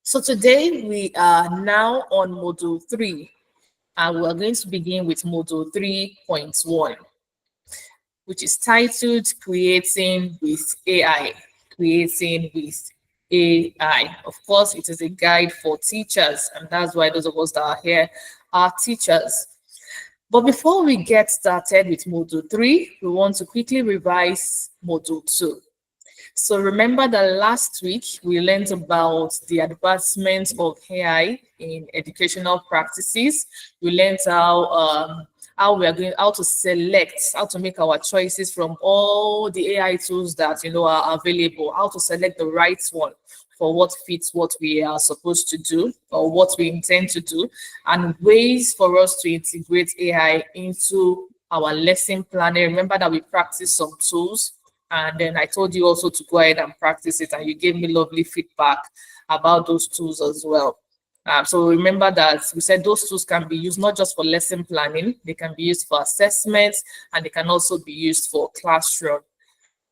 So today we are now on Module 3, and we're going to begin with Module 3.1, which is titled Creating with AI. Creating with AI. Of course, it is a guide for teachers, and that's why those of us that are here are teachers. But before we get started with Module 3, we want to quickly revise Module 2. So remember that last week we learned about the advancement of AI in educational practices. We learned how to select, how to make our choices from all the AI tools that are available, how to select the right one for what fits what we are supposed to do or what we intend to do, and ways for us to integrate AI into our lesson planning. Remember that we practice some tools, and then I told you also to go ahead and practice it, and you gave me lovely feedback about those tools as well. So remember that we said those tools can be used not just for lesson planning, they can be used for assessments, and they can also be used for classroom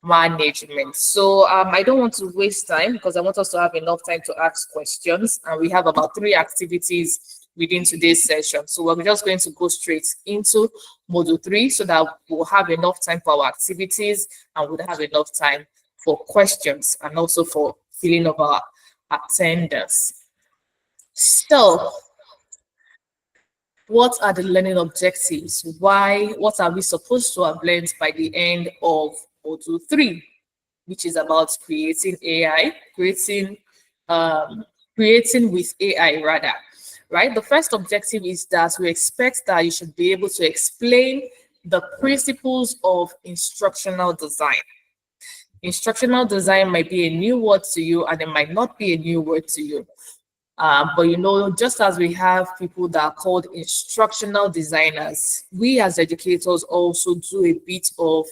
management. So I don't want to waste time because I want us to have enough time to ask questions, and we have about 3 activities within today's session. So we're just going to go straight into Module 3 so that we'll have enough time for our activities and we'll have enough time for questions and also for filling of our attendance. So what are the learning objectives? What are we supposed to have learned by the end of Module 3, which is about creating AI, creating with AI rather, right? The first objective is that we expect that you should be able to explain the principles of instructional design. Instructional design might be a new word to you, and it might not be a new word to you. But just as we have people that are called instructional designers, we as educators also do a bit of,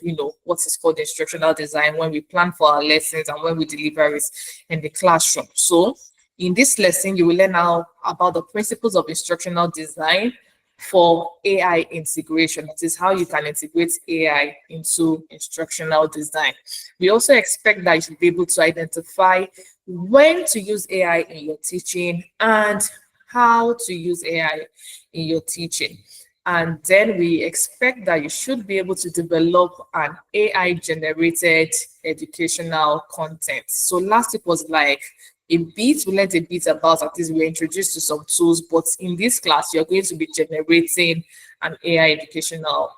what is called instructional design when we plan for our lessons and when we deliver it in the classroom. So in this lesson, you will learn now about the principles of instructional design for AI integration. That is how you can integrate AI into instructional design. We also expect that you should be able to identify when to use AI in your teaching and how to use AI in your teaching. And then we expect that you should be able to develop an AI-generated educational content. So last week was like we learned a bit about, at least we were introduced to some tools, but in this class, you're going to be generating an AI educational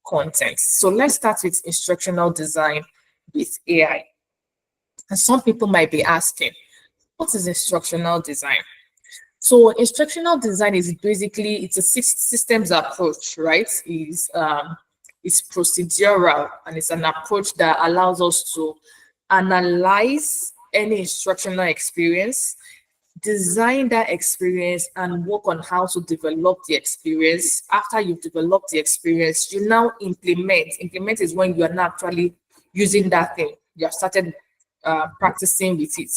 content. So let's start with instructional design with AI. And some people might be asking, what is instructional design? So instructional design is basically, it's a systems approach, right? It's procedural, and it's an approach that allows us to analyze any instructional experience, design that experience, and work on how to develop the experience. After you've developed the experience, you now implement. Implement is when you are not actually using that thing. You have started practicing with it,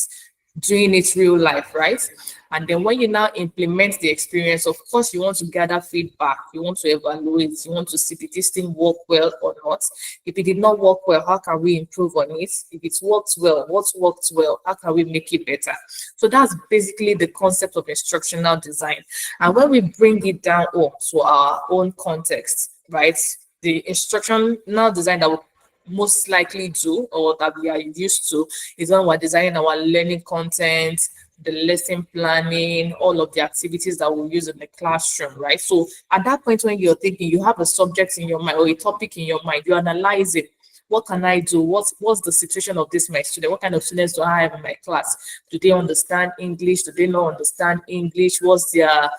doing it real life, right? And then when you now implement the experience, of course, you want to gather feedback, you want to evaluate, you want to see if this thing work well or not. If it did not work well, how can we improve on it? If it worked well, what worked well, how can we make it better? So that's basically the concept of instructional design. And when we bring it down to our own context, right, the instructional design that will most likely do, or that we are used to, is when we're designing our learning content, the lesson planning, all of the activities that we'll use in the classroom, right? So at that point when you're thinking, you have a subject in your mind or a topic in your mind, you analyze it. What can I do? What's the situation of this my student? What kind of students do I have in my class? Do they understand English? Do they not understand English? What's their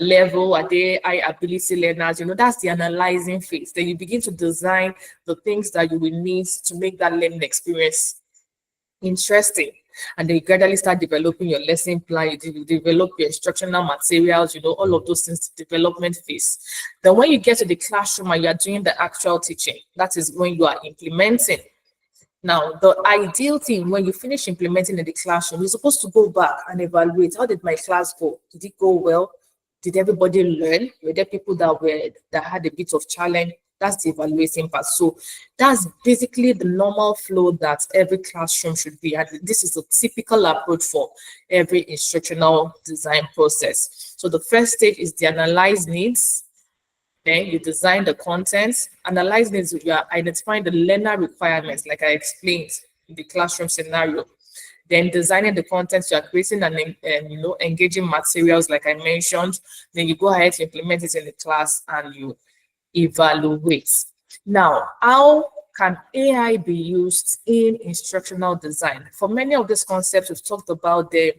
level? Are they high ability learners? That's the analyzing phase. Then you begin to design the things that you will need to make that learning experience interesting. And then you gradually start developing your lesson plan, you develop your instructional materials, all of those things, development phase. Then when you get to the classroom and you are doing the actual teaching, that is when you are implementing. Now, the ideal thing, when you finish implementing in the classroom, you're supposed to go back and evaluate. How did my class go? Did it go well? Did everybody learn? Were there people that had a bit of challenge? That's the evaluating part. So that's basically the normal flow that every classroom should be. And this is a typical approach for every instructional design process. So the first stage is the analyze needs. Then you design the content. Analyze needs, you are identifying the learner requirements, like I explained in the classroom scenario. Then designing the content, you are creating engaging materials, like I mentioned. Then you go ahead to implement it in the class and you evaluate. Now, how can AI be used in instructional design? For many of these concepts, we've talked about them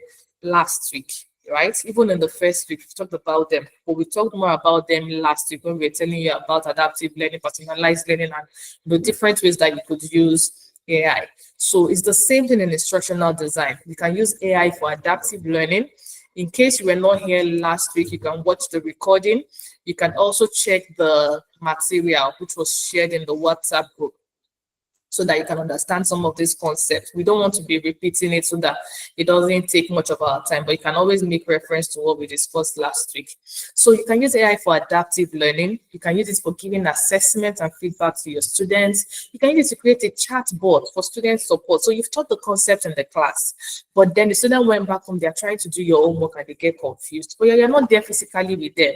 last week, right? Even in the first week, we've talked about them, but we talked more about them last week when we were telling you about adaptive learning, personalized learning, and the different ways that you could use AI. So it's the same thing in instructional design. You can use AI for adaptive learning. In case you were not here last week, you can watch the recording. You can also check the material which was shared in the WhatsApp group so that you can understand some of these concepts. We don't want to be repeating it so that it doesn't take much of our time, but you can always make reference to what we discussed last week. So you can use AI for adaptive learning. You can use it for giving assessment and feedback to your students. You can use it to create a chat board for student support. So you've taught the concept in the class, but then the student went back home, they're trying to do your homework and they get confused, but you're not there physically with them.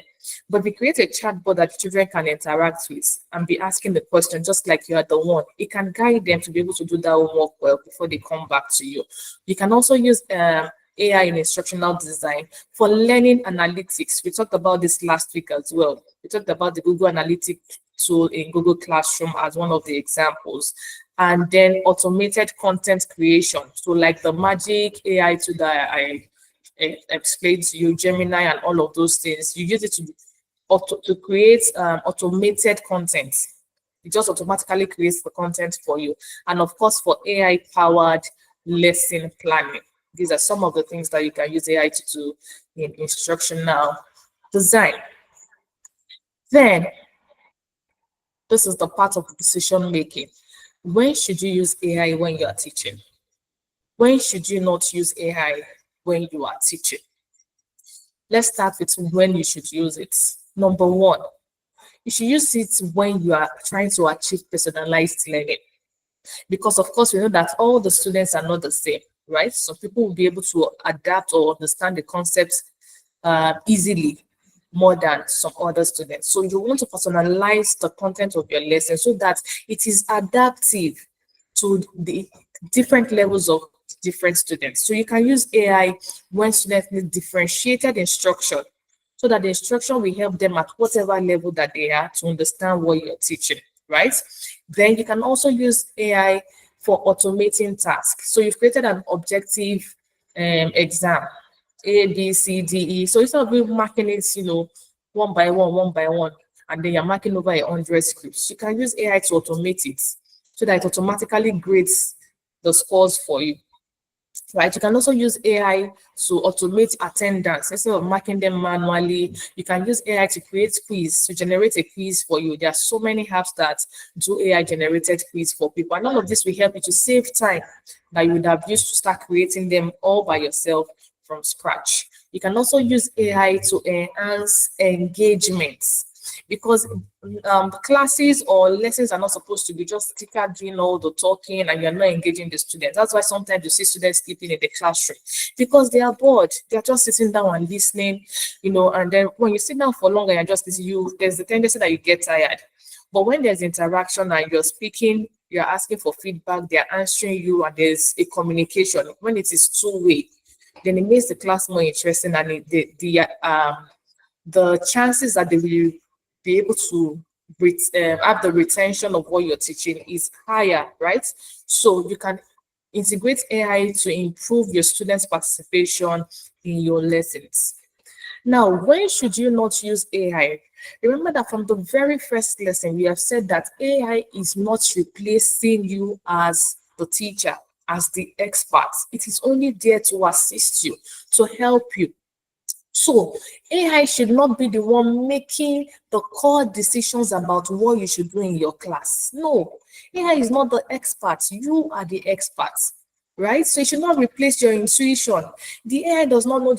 But we create a chatbot that children can interact with and be asking the question just like you are the one. It can guide them to be able to do that homework well before they come back to you. You can also use AI in instructional design for learning analytics. We talked about this last week as well. We talked about the Google Analytics tool in Google Classroom as one of the examples. And then automated content creation. So like the magic AI tool that I explained to you, Gemini and all of those things, you use it to create automated content. It just automatically creates the content for you. And of course, for AI-powered lesson planning. These are some of the things that you can use AI to do in instructional design. Then, this is the part of decision making. When should you use AI when you are teaching? When should you not use AI when you are teaching? Let's start with when you should use it. Number one, you should use it when you are trying to achieve personalized learning. Because of course, we know that all the students are not the same, right? So people will be able to adapt or understand the concepts easily more than some other students. So you want to personalize the content of your lesson so that it is adaptive to the different levels of different students. So you can use AI when students need differentiated instruction so that the instruction will help them at whatever level that they are to understand what you're teaching, right? Then you can also use AI for automating tasks. So you've created an objective exam, A, B, C, D, E. So instead of you marking it, one by one, and then you're marking over 100 scripts, you can use AI to automate it so that it automatically grades the scores for you. Right, you can also use AI to automate attendance instead of marking them manually. You can use AI to create quiz, to generate a quiz for you. There are so many apps that do AI generated quiz for people, and all of this will help you to save time that you would have used to start creating them all by yourself from scratch. You can also use AI to enhance engagement because classes or lessons are not supposed to be just teacher doing all the talking and you're not engaging the students. That's why sometimes you see students sleeping in the classroom because they are bored. They're just sitting down and listening, and then when you sit down for long and you're just listening, there's the tendency that you get tired. But when there's interaction and you're speaking, you're asking for feedback, they're answering you, and there's a communication, when it is two-way, then it makes the class more interesting, and the chances that they will be able to have the retention of what you're teaching is higher, right? So you can integrate AI to improve your students' participation in your lessons. Now, when should you not use AI? Remember that from the very first lesson, we have said that AI is not replacing you as the teacher, as the expert. It is only there to assist you, to help you. So AI should not be the one making the core decisions about what you should do in your class. No, AI is not the expert. You are the expert, right? So it should not replace your intuition. The AI does not know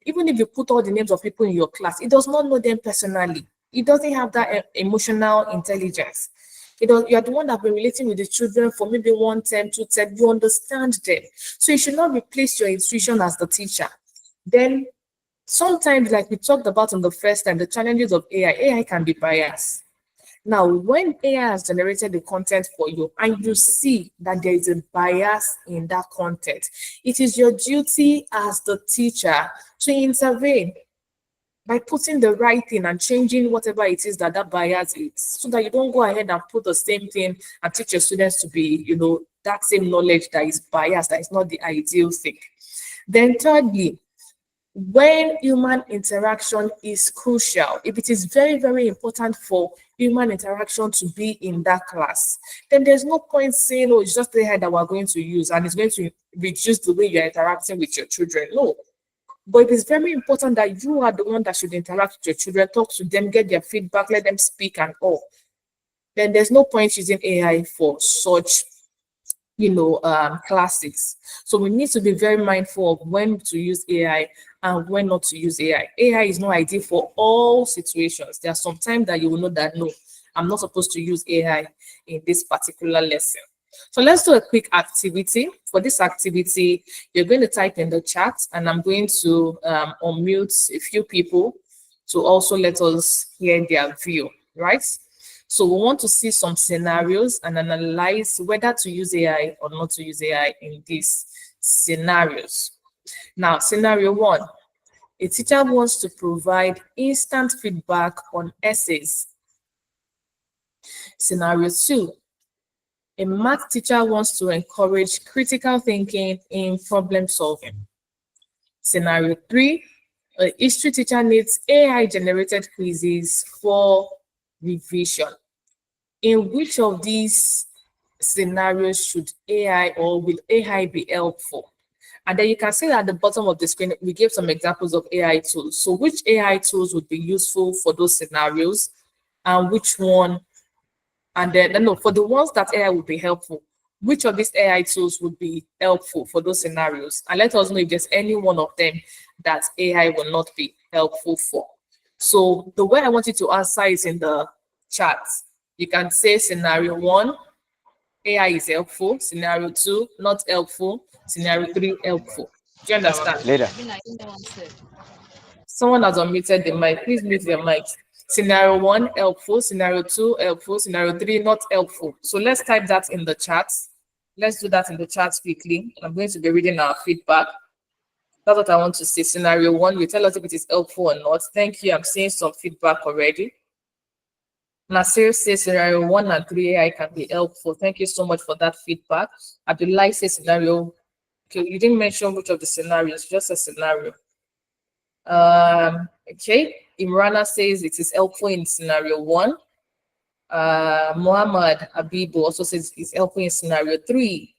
even if you put all the names of people in your class, it does not know them personally. It doesn't have that emotional intelligence. You are the one that been relating with the children for maybe 1 term, 2 term. You understand them. So you should not replace your intuition as the teacher. Then sometimes, like we talked about on the first time, the challenges of AI can be biased. Now, when AI has generated the content for you and you see that there is a bias in that content, it is your duty as the teacher to intervene by putting the right thing and changing whatever it is that bias is, so that you don't go ahead and put the same thing and teach your students to be, that same knowledge that is biased, that is not the ideal thing. Then thirdly, when human interaction is crucial, if it is very, very important for human interaction to be in that class, then there's no point saying, oh, it's just the head that we're going to use and it's going to reduce the way you're interacting with your children. No. But it is very important that you are the one that should interact with your children, talk to them, get their feedback, let them speak and all. Then there's no point using AI for such classes. So we need to be very mindful of when to use AI and when not to use AI. AI is not ideal for all situations. There are some times that you will know that, no, I'm not supposed to use AI in this particular lesson. So let's do a quick activity. For this activity, you're going to type in the chat and I'm going to unmute a few people to also let us hear their view, right? So we want to see some scenarios and analyze whether to use AI or not to use AI in these scenarios. Now, scenario 1, a teacher wants to provide instant feedback on essays. Scenario 2, a math teacher wants to encourage critical thinking in problem solving. Scenario 3, a history teacher needs AI-generated quizzes for revision. In which of these scenarios should AI or will AI be helpful? And then you can see that at the bottom of the screen, we gave some examples of AI tools. So which AI tools would be useful for those scenarios and which one? And then, no, for the ones that AI would be helpful, which of these AI tools would be helpful for those scenarios? And let us know if there's any one of them that AI will not be helpful for. So the way I want you to answer is in the chat. You can say scenario 1, AI is helpful. Scenario 2, not helpful. Scenario 3, helpful. Do you understand? Later. Someone has unmuted the mic. Please mute your mic. Scenario 1, helpful. Scenario 2, helpful. Scenario 3, not helpful. So let's type that in the chat. Let's do that in the chat quickly. I'm going to be reading our feedback. That's what I want to see. Scenario 1, you tell us if it is helpful or not. Thank you. I'm seeing some feedback already. Nasir says scenario 1 and 3 AI can be helpful. Thank you so much for that feedback. Abdullah says scenario. Okay, you didn't mention which of the scenarios, just a scenario. Okay, Imrana says it is helpful in scenario 1. Muhammad Abibu also says it's helpful in scenario 3.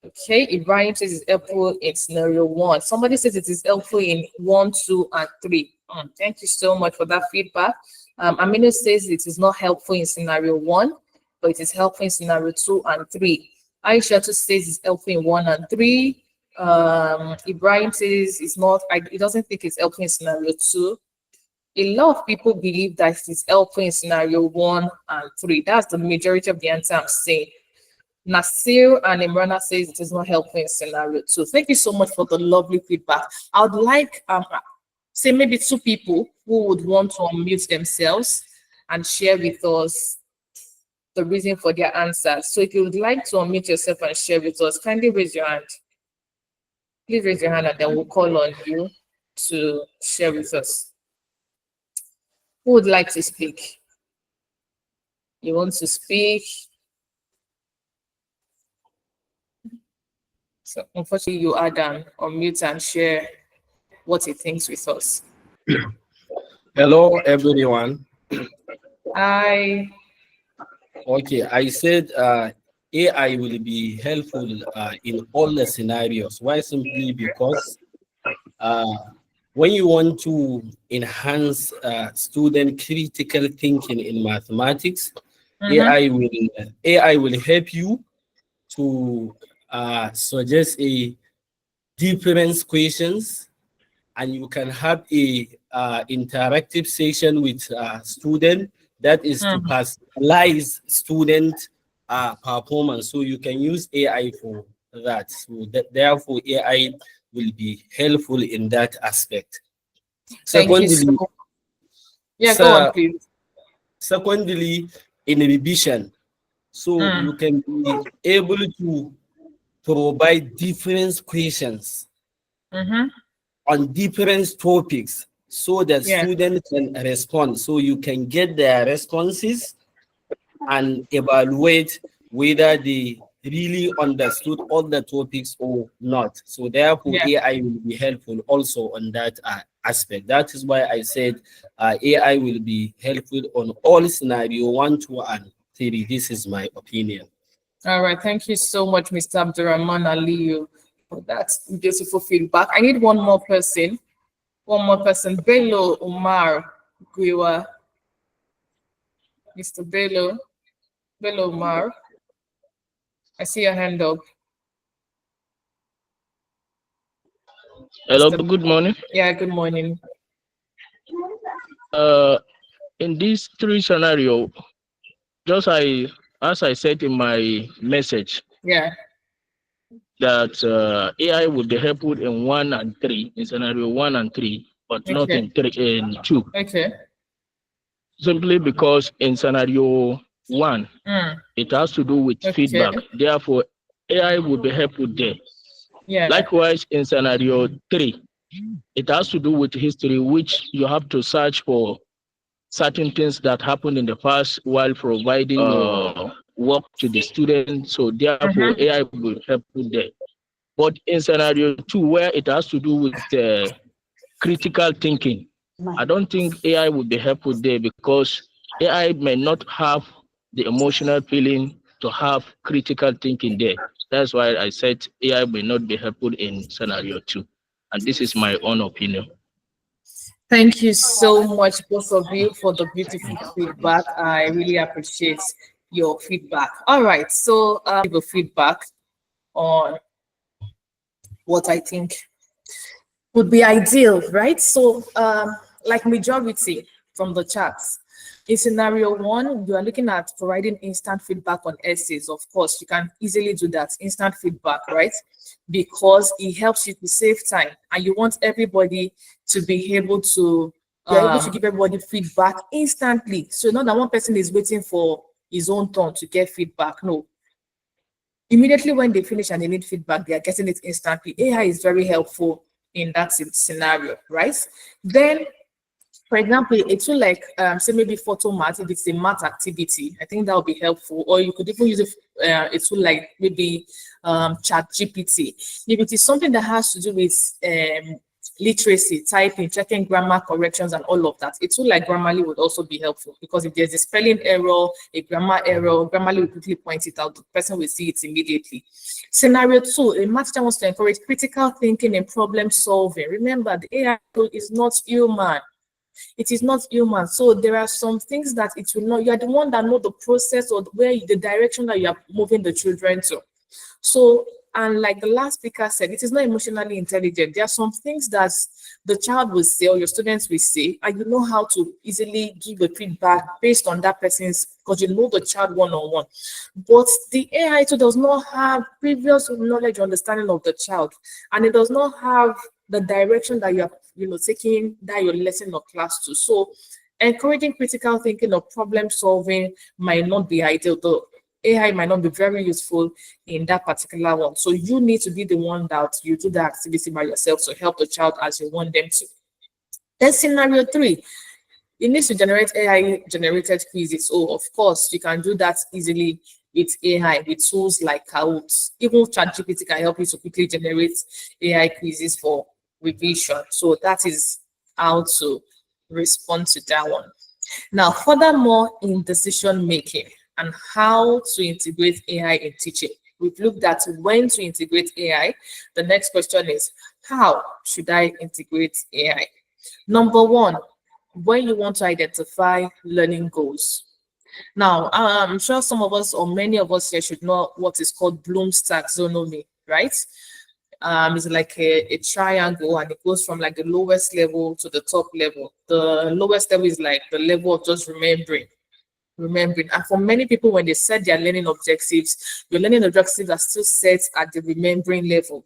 Okay, Ibrahim says it's helpful in scenario 1. Somebody says it is helpful in 1, 2, and 3. Thank you so much for that feedback. Aminu says it is not helpful in scenario 1, but it is helpful in scenario 2 and 3. Aisha says it's helpful in 1 and 3. Ibrahim says it's not, he doesn't think it's helpful in scenario 2. A lot of people believe that it is helpful in scenario 1 and 3. That's the majority of the answer I'm saying. Nasir and Imrana says it is not helpful in scenario 2. Thank you so much for the lovely feedback. I would like say maybe 2 people who would want to unmute themselves and share with us the reason for their answers. So if you would like to unmute yourself and share with us, kindly raise your hand. Please raise your hand and then we'll call on you to share with us. Who would like to speak? You want to speak? So unfortunately, you are done. Unmute and share what he thinks with us. Hello, everyone. Hi. Okay, I said AI will be helpful in all the scenarios. Why? Simply because when you want to enhance student critical thinking in mathematics, AI will help you to suggest a difference questions and you can have a interactive session with student, that is to Mm. personalize student performance. So you can use AI for that. So that, therefore, AI will be helpful in that aspect. Thank you so Secondly, much. Yeah, go on, sir, please. secondly, in revision, so Mm. you can be able to provide different questions Mm-hmm. on different topics so that Yeah. students can respond. So you can get their responses and evaluate whether they really understood all the topics or not. So therefore, Yeah. AI will be helpful also on that aspect. That is why I said AI will be helpful on all scenario 1, 2, and 3. This is my opinion. All right. Thank you so much, Mr. Abdurrahman Aliyu, for that beautiful feedback. I need one more person. One more person. Bello Umar Gwiwa. Mr. Bello. Bello Umar. I see your hand up. Hello, Mr. good morning. Yeah, good morning. Uh, in this three scenario, just as I said in my message, Yeah. that AI would be helpful in 1 and 3, in scenario 1 and 3, but not Okay. in 3 and 2. Okay. Simply because in scenario 1, Mm. it has to do with Okay. feedback. Therefore, AI would be helpful there. Yeah. Likewise, in scenario 3, it has to do with history, which you have to search for certain things that happened in the past while providing your work to the student. So therefore, Mm-hmm. AI will help you there. But in scenario 2, where it has to do with critical thinking, I don't think AI would be helpful there because AI may not have the emotional feeling to have critical thinking there. That's why I said AI may not be helpful in scenario 2. And this is my own opinion. Thank you so much, both of you, for the beautiful feedback. I really appreciate your feedback. All right, so give a feedback on what I think would be ideal, right? So, like majority from the charts. In scenario 1, you are looking at providing instant feedback on essays. Of course, you can easily do that, instant feedback, right? Because it helps you to save time and you want everybody to be able to, you're able to give everybody feedback instantly. So not that one person is waiting for his own turn to get feedback. No, immediately when they finish and they need feedback, they are getting it instantly. AI is very helpful in that scenario, right? Then, for example, a tool like say maybe photo math, if it's a math activity, I think that would be helpful. Or you could even use a tool like maybe Chat GPT. If it is something that has to do with literacy, typing, checking grammar corrections, and all of that, a tool like Grammarly would also be helpful because if there's a spelling error, a grammar error, Grammarly will quickly point it out. The person will see it immediately. Scenario 2, a math teacher wants to encourage critical thinking and problem solving. Remember, the AI tool is not human. It is not human. So there are some things that it will not, you are the one that know the process or where the direction that you are moving the children to. So, and like the last speaker said, it is not emotionally intelligent. There are some things that the child will say or your students will say, and you know how to easily give a feedback based on that person's, because you know the child one-on-one. But the AI too does not have previous knowledge or understanding of the child, and it does not have the direction that you are, taking that your lesson or class to. So encouraging critical thinking or problem solving might not be ideal. The AI might not be very useful in that particular one. So you need to be the one that you do the activity by yourself to help the child as you want them to. Then scenario 3, it needs to generate AI generated quizzes. So of course you can do that easily with AI, with tools like Kahoot. Even ChatGPT can help you to quickly generate AI quizzes for revision. So that is how to respond to that one. Now, furthermore, in decision making and how to integrate AI in teaching, we've looked at when to integrate AI. The next question is, how should I integrate AI? Number one, when you want to identify learning goals. Now, I'm sure some of us or many of us here should know what is called Bloom's taxonomy, right? is like a triangle, and it goes from like the lowest level to the top level. The lowest level is like the level of just remembering. And for many people, when they set their learning objectives, your learning objectives are still set at the remembering level.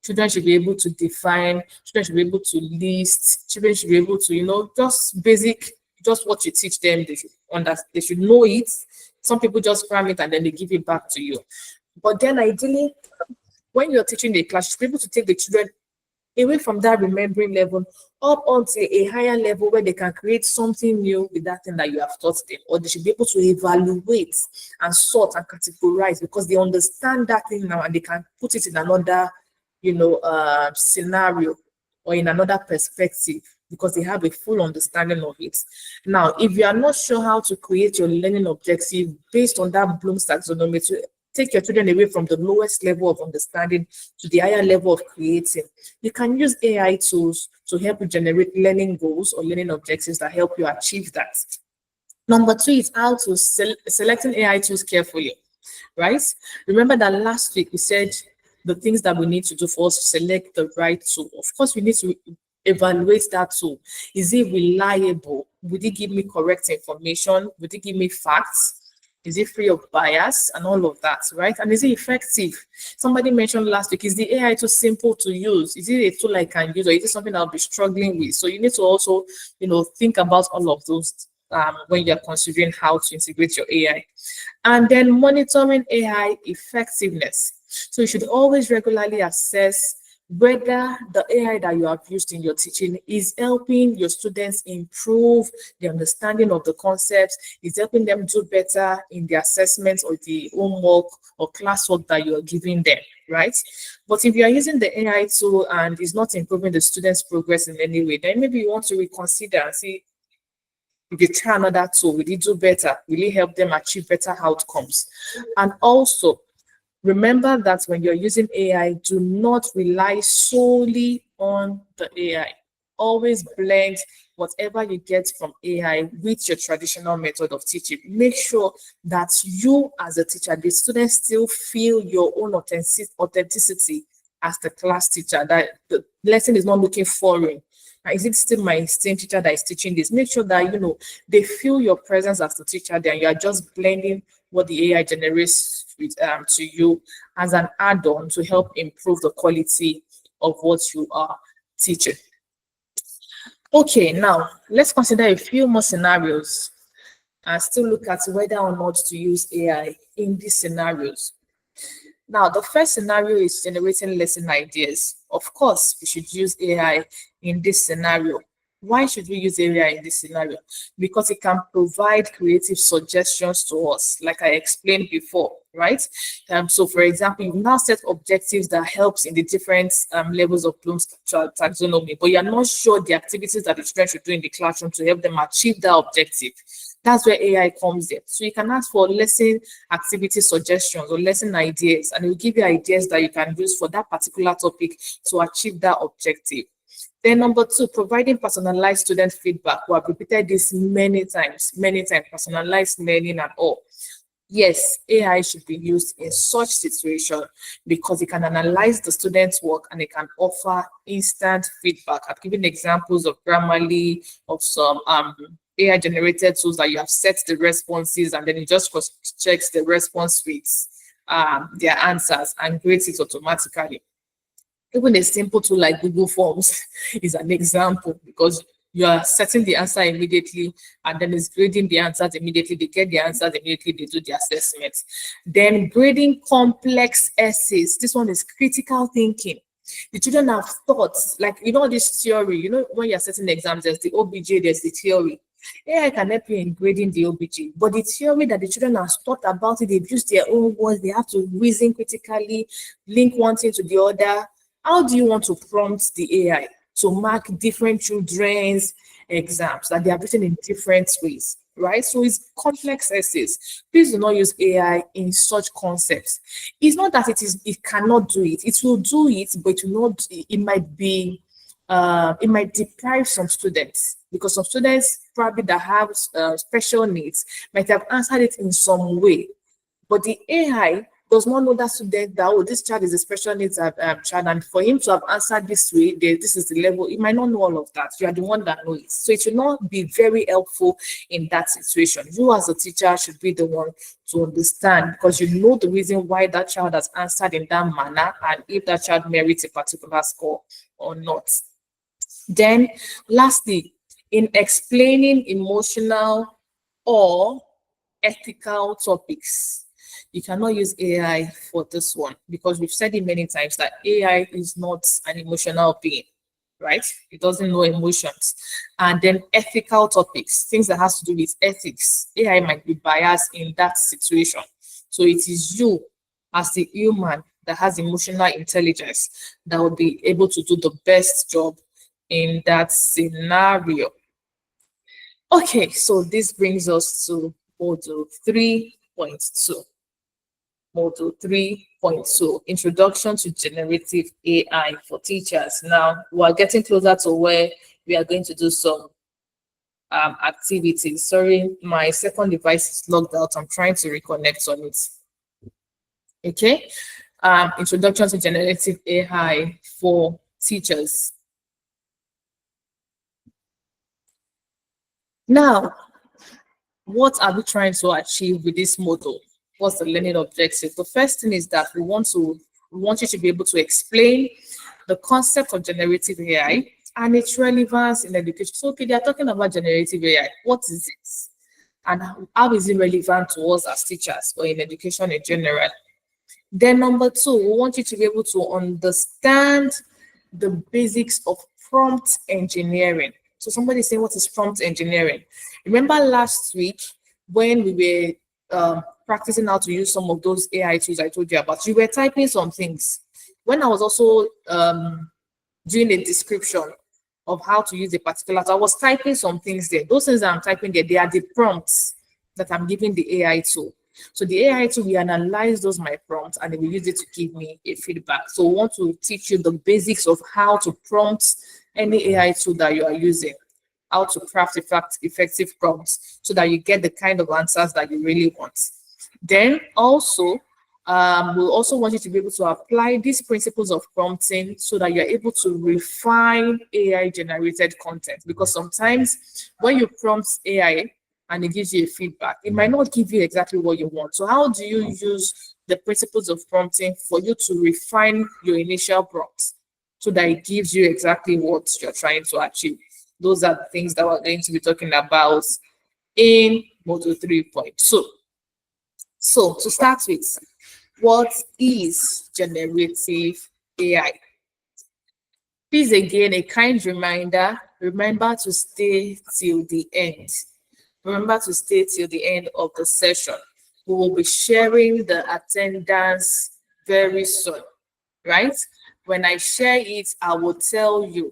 Children should be able to define, children should be able to list, children should be able to, just basic, just what you teach them, they should know it. Some people just cram it and then they give it back to you. But then ideally, when you're teaching the class, you should be able to take the children away from that remembering level up onto a higher level where they can create something new with that thing that you have taught them, or they should be able to evaluate and sort and categorize because they understand that thing now and they can put it in another scenario or in another perspective because they have a full understanding of it. Now, if you are not sure how to create your learning objective based on that Bloom's taxonomy to take your children away from the lowest level of understanding to the higher level of creating, you can use AI tools to help you generate learning goals or learning objectives that help you achieve that. Number two is how to selecting AI tools carefully, right? Remember that last week we said the things that we need to do for us to select the right tool. Of course, we need to evaluate that tool. Is it reliable? Would it give me correct information? Would it give me facts? Is it free of bias and all of that, right? And is it effective? Somebody mentioned last week, is the AI too simple to use? Is it a tool I can use, or is it something I'll be struggling with? So you need to also, think about all of those when you're considering how to integrate your AI. And then monitoring AI effectiveness. So you should always regularly assess whether the AI that you have used in your teaching is helping your students improve the understanding of the concepts, is helping them do better in the assessments or the homework or classwork that you are giving them, right? But if you are using the AI tool and it's not improving the students' progress in any way, then maybe you want to reconsider and see if you try another tool, will it do better? Will it help them achieve better outcomes? And also, remember that when you're using AI, do not rely solely on the AI. Always blend whatever you get from AI with your traditional method of teaching. Make sure that you, as a teacher, the students still feel your own authenticity as the class teacher, that the lesson is not looking foreign. Is it still my same teacher that is teaching this? Make sure that they feel your presence as the teacher there. You are just blending what the AI generates with, to you as an add-on to help improve the quality of what you are teaching. Okay, now let's consider a few more scenarios and still look at whether or not to use AI in these scenarios. Now, the first scenario is generating lesson ideas. Of course, we should use AI in this scenario. Why should we use AI in this scenario? Because it can provide creative suggestions to us, like I explained before, right? So, for example, you now set objectives that helps in the different levels of Bloom's taxonomy, but you're not sure the activities that the children should do in the classroom to help them achieve that objective. That's where AI comes in. So you can ask for lesson activity suggestions or lesson ideas, and it will give you ideas that you can use for that particular topic to achieve that objective. Then number two, providing personalized student feedback. We have repeated this many times, personalized learning and all. Yes, AI should be used in such situation because it can analyze the student's work and it can offer instant feedback. I've given examples of Grammarly, of some AI generated tools that you have set the responses and then it just checks the response with their answers and grades it automatically. Even a simple tool like Google Forms is an example because you are setting the answer immediately and then it's grading the answers immediately. They get the answers immediately, they do the assessment. Then grading complex essays. This one is critical thinking. The children have thoughts, like, this theory, when you're setting exams, there's the OBJ, there's the theory. AI can help you in grading the OBJ, but the theory that the children have thought about it, they've used their own words, they have to reason critically, link one thing to the other. How do you want to prompt the AI to mark different children's exams that they are written in different ways, right? So it's complex essays. Please do not use AI in such concepts. It's not that it cannot do it. It will do it, but it might deprive some students because some students probably that have special needs might have answered it in some way. But the AI does not know that student that, oh, this child is a special needs child, and for him to have answered this way, this is the level, he might not know all of that. You are the one that knows it. So it will not be very helpful in that situation. You as a teacher should be the one to understand, because you know the reason why that child has answered in that manner, and if that child merits a particular score or not. Then lastly, in explaining emotional or ethical topics, you cannot use AI for this one, because we've said it many times that AI is not an emotional being, right? It doesn't know emotions. And then ethical topics, things that has to do with ethics, AI might be biased in that situation. So it is you as the human that has emotional intelligence that will be able to do the best job in that scenario. Okay, so this brings us to module 3.2. Module 3.2, Introduction to Generative AI for Teachers. Now, we're getting closer to where we are going to do some activities. Sorry, my second device is logged out. I'm trying to reconnect on it. Okay, Introduction to Generative AI for Teachers. Now, what are we trying to achieve with this model? What's the learning objective? The first thing is that we want you to be able to explain the concept of generative AI and its relevance in education. So, okay, they are talking about generative AI. What is it? And how is it relevant to us as teachers or in education in general? Then number two, we want you to be able to understand the basics of prompt engineering. So somebody saying, what is prompt engineering? Remember last week when we were practicing how to use some of those AI tools I told you about, you were typing some things. When I was also doing a description of how to use a particular tool, I was typing some things there. Those things that I'm typing there, they are the prompts that I'm giving the AI tool. So the AI tool will analyze those my prompts and it will use it to give me a feedback. So we want to teach you the basics of how to prompt any AI tool that you are using, how to craft effective prompts so that you get the kind of answers that you really want. Then also, we'll also want you to be able to apply these principles of prompting so that you're able to refine AI generated content. Because sometimes when you prompt AI, and it gives you a feedback, it might not give you exactly what you want. So how do you use the principles of prompting for you to refine your initial prompts so that it gives you exactly what you're trying to achieve? Those are the things that we're going to be talking about in Module 3.2. So to start with, what is generative AI? Please, again, a kind reminder, remember to stay till the end. Remember to stay till the end of the session. We will be sharing the attendance very soon, right? When I share it, I will tell you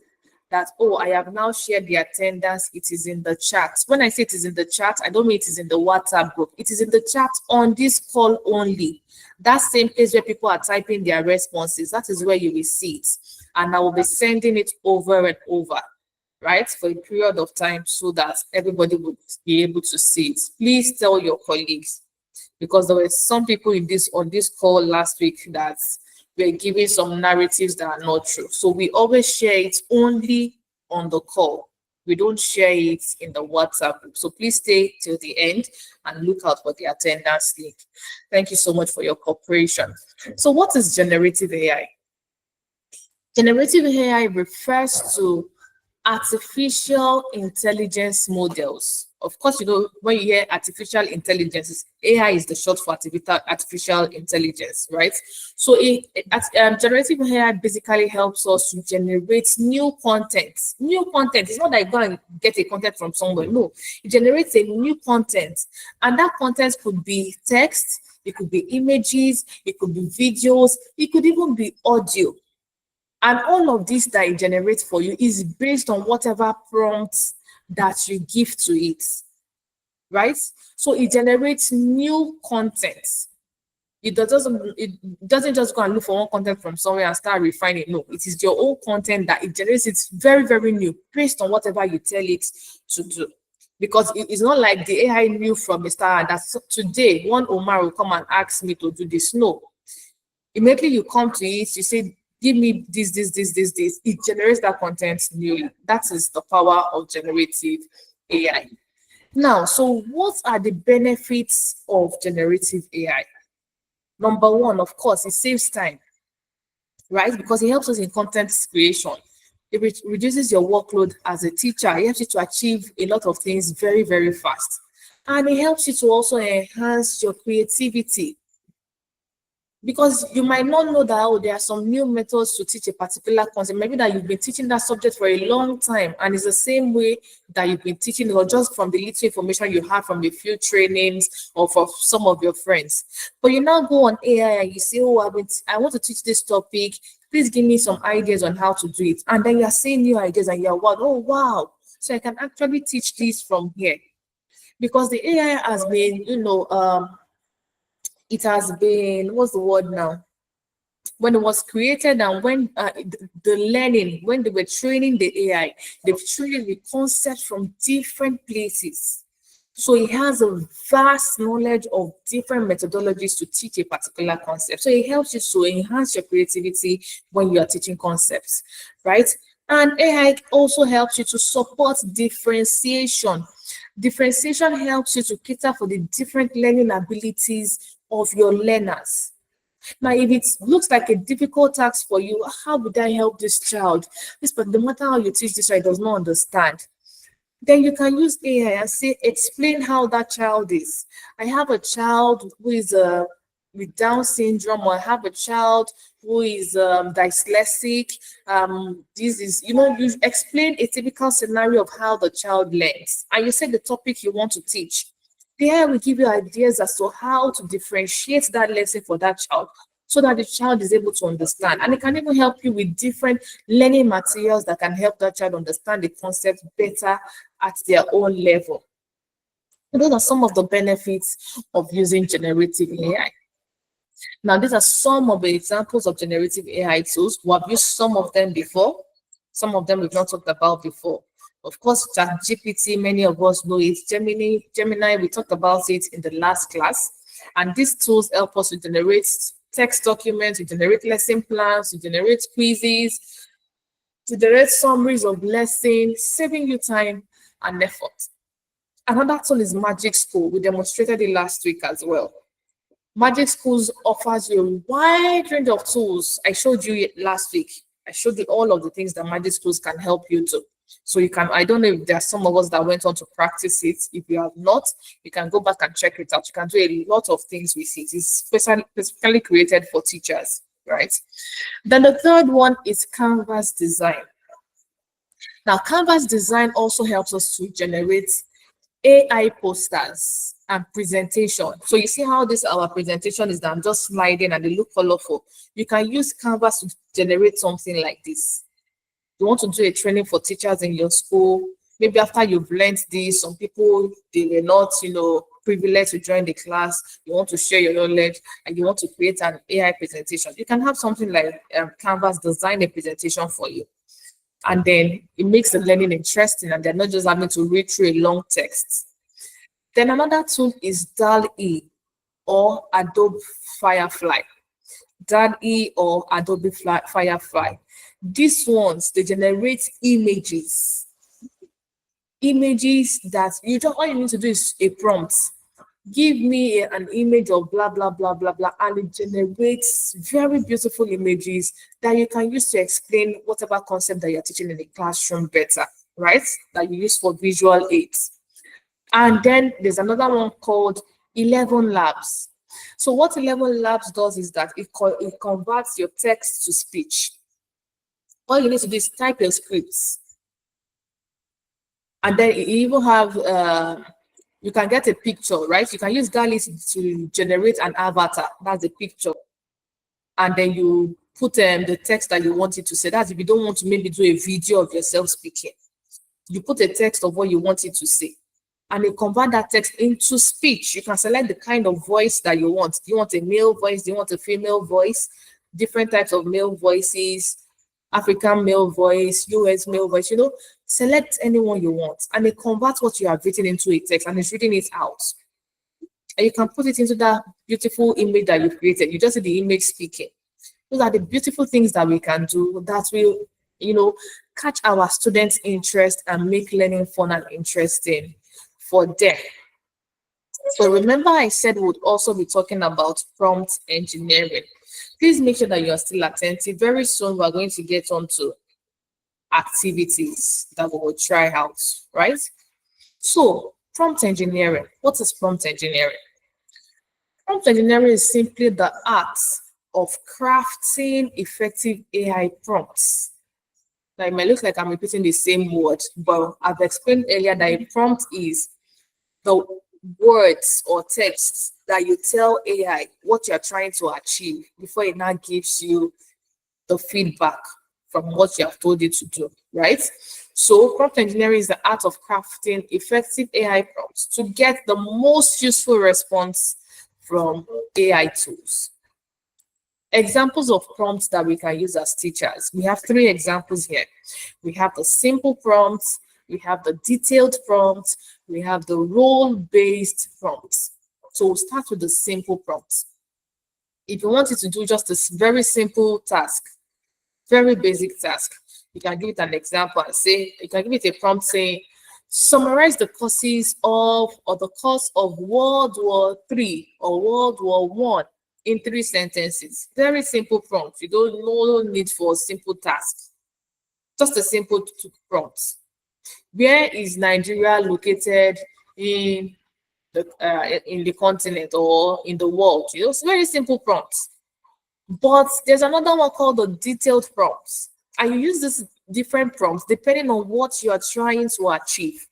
that, oh, I have now shared the attendance. It is in the chat. When I say it is in the chat, I don't mean it is in the WhatsApp group. It is in the chat on this call only. That same place where people are typing their responses, that is where you will see it. And I will be sending it over and over, right, for a period of time so that everybody would be able to see it. Please tell your colleagues, because there were some people on this call last week that were giving some narratives that are not true. So we always share it only on the call. We don't share it in the WhatsApp group. So please stay till the end and look out for the attendance link. Thank you so much for your cooperation. So what is generative AI? Generative AI refers to artificial intelligence models. Of course, you know, when you hear artificial intelligence, AI is the short for artificial intelligence, right? So generative AI basically helps us to generate new content. New content. It's not like go and get a content from somewhere. No, it generates a new content. And that content could be text, it could be images, it could be videos, it could even be audio. And all of this that it generates for you is based on whatever prompts that you give to it, right? So it generates new content. It doesn't just go and look for one content from somewhere and start refining. No, it is your own content that it generates. It's very, very new based on whatever you tell it to do. Because it's not like the AI knew from the start that today one Omar will come and ask me to do this. No, Immediately you come to it, you say, give me this. It generates that content newly. That is the power of generative AI. Now, so what are the benefits of generative AI? Number one, of course, it saves time, right? Because it helps us in content creation. It reduces your workload as a teacher. It helps you to achieve a lot of things very, very fast. And it helps you to also enhance your creativity, because you might not know that, oh, there are some new methods to teach a particular concept. Maybe that you've been teaching that subject for a long time, and it's the same way that you've been teaching it, or just from the little information you have from a few trainings or from some of your friends. But you now go on AI and you say, oh, I want to teach this topic. Please give me some ideas on how to do it. And then you're seeing new ideas and you're, wow, oh, wow. So I can actually teach this from here. Because the AI has been, it has been, what's the word now? When it was created and when the learning, when they were training the AI, they've trained the concept from different places. So it has a vast knowledge of different methodologies to teach a particular concept. So it helps you to enhance your creativity when you are teaching concepts, right? And AI also helps you to support differentiation. Differentiation helps you to cater for the different learning abilities of your learners. Now, if it looks like a difficult task for you, how would I help this child? But no matter how you teach this child, does not understand. Then you can use AI and say, explain how that child is. I have a child who is with Down syndrome, or I have a child who is dyslexic. This is, you explain a typical scenario of how the child learns, and you say the topic you want to teach. The AI will give you ideas as to how to differentiate that lesson for that child so that the child is able to understand. And it can even help you with different learning materials that can help that child understand the concept better at their own level. And those are some of the benefits of using generative AI. Now, these are some of the examples of generative AI tools. We have used some of them before. Some of them we've not talked about before. Of course, ChatGPT, many of us know it. Gemini, we talked about it in the last class. And these tools help us to generate text documents, to generate lesson plans, to generate quizzes, to generate summaries of lessons, saving you time and effort. Another tool is Magic School. We demonstrated it last week as well. Magic Schools offers you a wide range of tools. I showed you it last week. I showed you all of the things that Magic Schools can help you to. So you can, I don't know if there are some of us that went on to practice it. If you have not, you can go back and check it out. You can do a lot of things with it. It's specifically created for teachers, right? Then the third one is Canvas Design. Now, Canvas Design also helps us to generate AI posters and presentation. So you see how this our presentation is that I'm just sliding and they look colorful. You can use Canvas to generate something like this. You want to do a training for teachers in your school. Maybe after you've learned this, some people, they were not, privileged to join the class. You want to share your knowledge and you want to create an AI presentation. You can have something like Canvas design a presentation for you. And then it makes the learning interesting and they're not just having to read through a long text. Then another tool is DALL-E or Adobe Firefly. DALL-E or Adobe Firefly. These ones, they generate images. Images that all you need to do is a prompt. Give me an image of blah, blah, blah, blah, blah, and it generates very beautiful images that you can use to explain whatever concept that you're teaching in the classroom better, right? That you use for visual aids. And then there's another one called 11 Labs. So what 11 Labs does is that it converts your text to speech. All you need to do is type your scripts. And then you even have you can get a picture, right? You can use DALL-E to generate an avatar. That's the picture. And then you put the text that you want it to say. That's if you don't want to maybe do a video of yourself speaking. You put a text of what you want it to say. And you convert that text into speech. You can select the kind of voice that you want. Do you want a male voice? Do you want a female voice? Different types of male voices. African male voice, US male voice, select anyone you want and it converts what you have written into a text and it's reading it out. And you can put it into that beautiful image that you've created. You just see the image speaking. Those are the beautiful things that we can do that will, catch our students' interest and make learning fun and interesting for them. So remember I said we would also be talking about prompt engineering. Please make sure that you are still attentive. Very soon we're going to get on to activities that we will try out, right? So prompt engineering. What is prompt engineering? Prompt engineering is simply the art of crafting effective AI prompts. Now, it might look like I'm repeating the same word, but I've explained earlier that a prompt is the words or texts that you tell AI what you're trying to achieve before it now gives you the feedback from what you have told it to do, right? So prompt engineering is the art of crafting effective AI prompts to get the most useful response from AI tools. Examples of prompts that we can use as teachers. We have 3 examples here. We have the simple prompts, we have the detailed prompts, we have the role-based prompts. So we'll start with the simple prompts. If you want it to do just a very simple task, very basic task, you can give it an example and say, you can give it a prompt saying, summarize the causes of, or the cause of World War III or World War One in 3 sentences. Very simple prompt. You don't no need for a simple task. Just a simple prompt. Where is Nigeria located in the continent or in the world? It's very simple prompts. But there's another one called the detailed prompts. And you use these different prompts depending on what you are trying to achieve.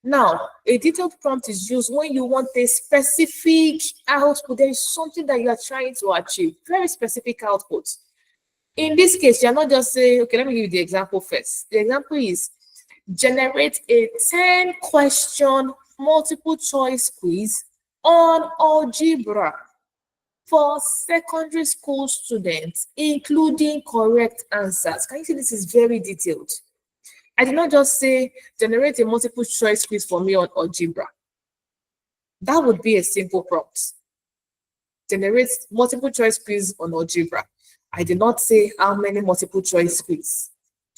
Now, a detailed prompt is used when you want a specific output. There is something that you are trying to achieve, very specific output. In this case, you're not just saying, okay, let me give you the example first. The example is generate a 10-question multiple choice quiz on algebra for secondary school students, including correct answers. Can you see this is very detailed? I did not just say generate a multiple choice quiz for me on algebra. That would be a simple prompt. Generate multiple choice quiz on algebra. I did not say how many multiple choice quiz.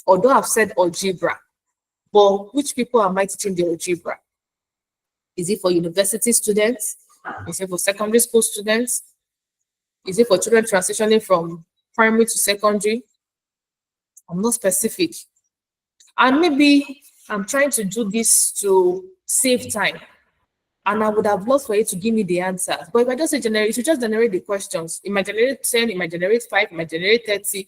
Although I've said algebra, but which people am I teaching the algebra? Is it for university students? Is it for secondary school students? Is it for children transitioning from primary to secondary? I'm not specific. And maybe I'm trying to do this to save time. And I would have loved for you to give me the answers. But if I just say generate, you should just generate the questions. It might generate 10, it might generate 5, it might generate 30.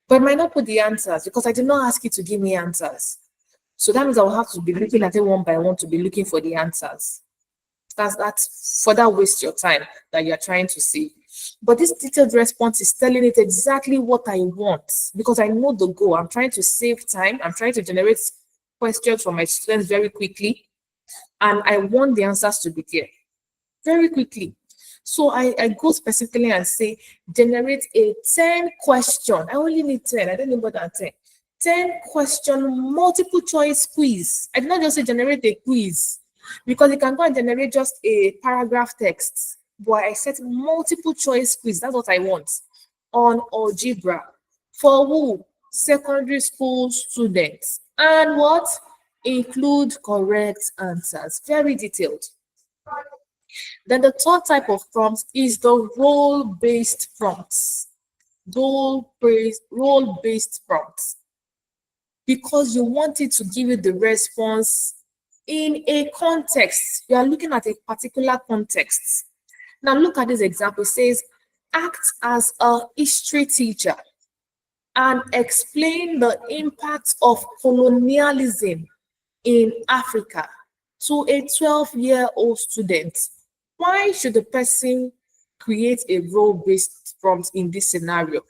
But it might not put the answers because I did not ask you to give me answers. So that means I will have to be looking at it one by one to be looking for the answers. That's further waste your time that you're trying to see. But this detailed response is telling it exactly what I want because I know the goal. I'm trying to save time. I'm trying to generate questions from my students very quickly. And I want the answers to be there very quickly. So I go specifically and say, generate a 10-question. I only need 10. I don't need more than 10. 10-question multiple choice quiz. I did not just say generate a quiz because you can go and generate just a paragraph text. But I said multiple choice quiz. That's what I want on algebra. For who? Secondary school students. And what? Include correct answers. Very detailed. Then the third type of prompts is the role-based prompts. Role-based prompts. Because you want it to give you the response in a context. You are looking at a particular context. Now look at this example. It says, act as a history teacher and explain the impact of colonialism in Africa to a 12-year-old student. Why should the person create a role-based prompt in this scenario?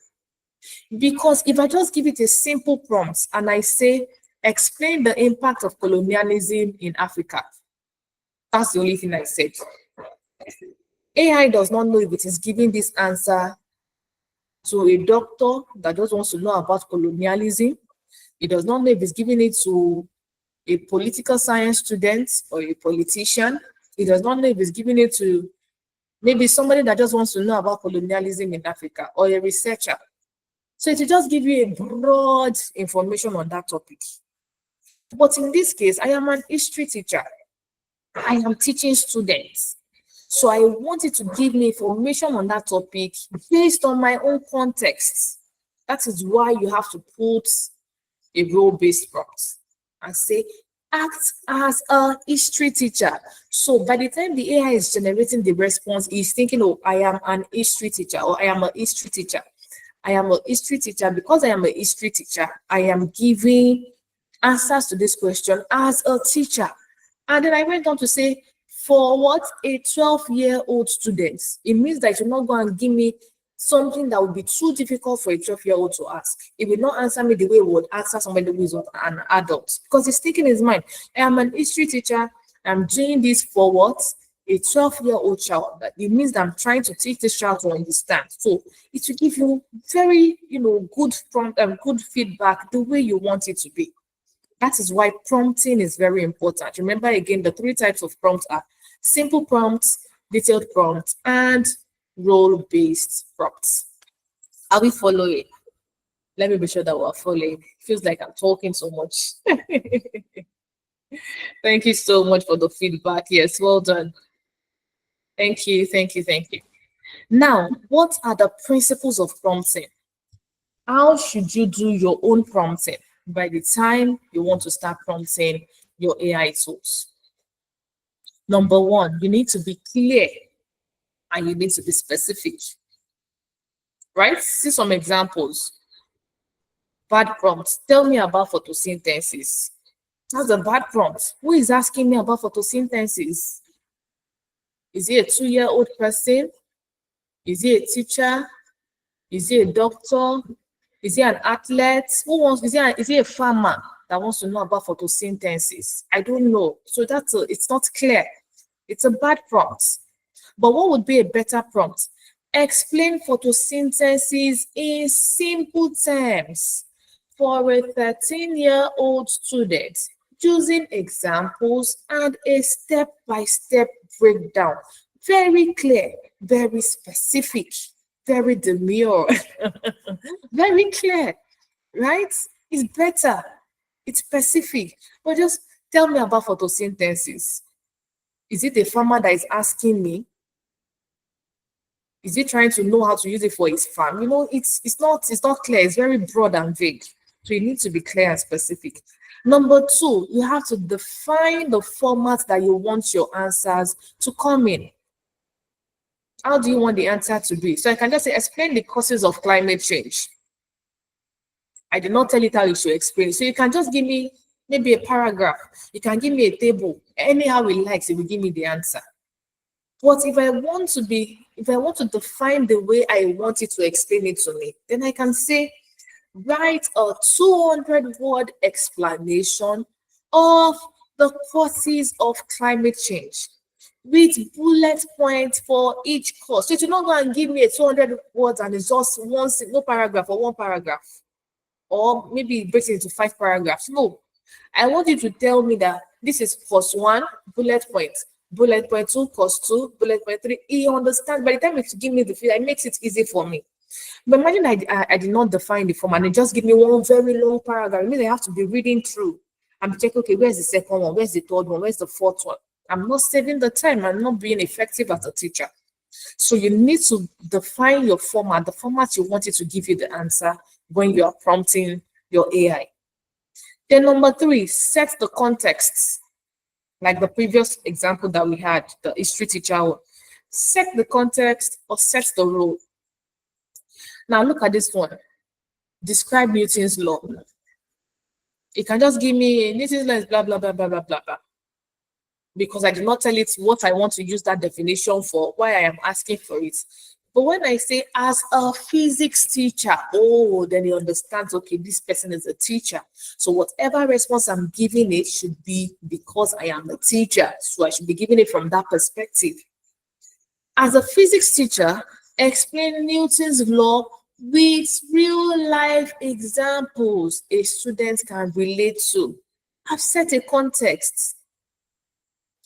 Because if I just give it a simple prompt and I say, explain the impact of colonialism in Africa, that's the only thing I said. AI does not know if it is giving this answer to a doctor that just wants to know about colonialism. It does not know if it's giving it to a political science student or a politician. It does not know if it's giving it to Maybe somebody that just wants to know about colonialism in Africa, or a researcher. So it will just give you a broad information on that topic. But in this case, I am an history teacher. I am teaching students. So I want it to give me information on that topic based on my own context. That is why you have to put a role-based prompt and say, act as a history teacher. So by the time the AI is generating the response, it's thinking, oh, I am an history teacher, or I am a history teacher. I am a history teacher. Because I am a history teacher, I am giving answers to this question as a teacher. And then I went on to say, for what? A 12-year-old student. It means that you're not going to give me something that would be too difficult for a 12-year-old to ask. It will not answer me the way it would answer somebody who is an adult. Because he's thinking in his mind, I am an history teacher. I'm doing this for what? A 12-year-old child. It means that I'm trying to teach this child to understand. So it will give you very, good prompt and good feedback the way you want it to be. That is why prompting is very important. Remember again, the 3 types of prompts are simple prompts, detailed prompts, and role-based prompts. Are we following? Let me be sure that we're following. Feels like I'm talking so much. Thank you so much for the feedback. Yes, well done. Thank you, thank you, thank you. Now, what are the principles of prompting? How should you do your own prompting by the time you want to start prompting your AI tools? Number 1, you need to be clear and you need to be specific. Right? See some examples. Bad prompts. Tell me about photosynthesis. That's a bad prompt. Who is asking me about photosynthesis? Is he a 2-year-old person? Is he a teacher? Is he a doctor? Is he an athlete? Is he a farmer that wants to know about photosynthesis? I don't know. So it's not clear. It's a bad prompt. But what would be a better prompt? Explain photosynthesis in simple terms for a 13-year-old student, using examples and a step-by-step breakdown. Very clear, very specific, very demure, very clear, right? It's better, it's specific. But just tell me about photosynthesis. Is it a farmer that is asking me? Is he trying to know how to use it for his farm? It's not clear. It's very broad and vague. So you need to be clear and specific. Number 2, you have to define the format that you want your answers to come in. How do you want the answer to be? So I can just say, explain the causes of climate change. I did not tell it how you should explain it. So you can just give me maybe a paragraph. You can give me a table. Anyhow it likes, it will give me the answer. But if I want to define the way I want it to explain it to me, then I can say, write a 200-word explanation of the causes of climate change with bullet points for each cause. So you're not going to give me a 200 words and it's just one single paragraph or one paragraph, or maybe break it into 5 paragraphs. No, I want you to tell me that this is cause 1, bullet point. Bullet point 2, cause 2, bullet point 3. He understands. By the time it's give me the feel, it makes it easy for me. But imagine I did not define the form and it just give me one very long paragraph. It means I have to be reading through and check, okay, where's the second one? Where's the third one? Where's the fourth one? I'm not saving the time. I'm not being effective as a teacher. So you need to define your format, the format you want it to give you the answer when you are prompting your AI. Then number 3, set the context. Like the previous example that we had, the history teacher, set the context or set the role. Now look at this one. Describe Newton's law. It can just give me Newton's law is blah, blah, blah, blah, blah, blah, blah. Because I did not tell it what I want to use that definition for, why I am asking for it. But when I say as a physics teacher, then he understands, okay, this person is a teacher. So whatever response I'm giving it should be because I am a teacher. So I should be giving it from that perspective. As a physics teacher, explain Newton's law with real life examples a student can relate to. I've set a context.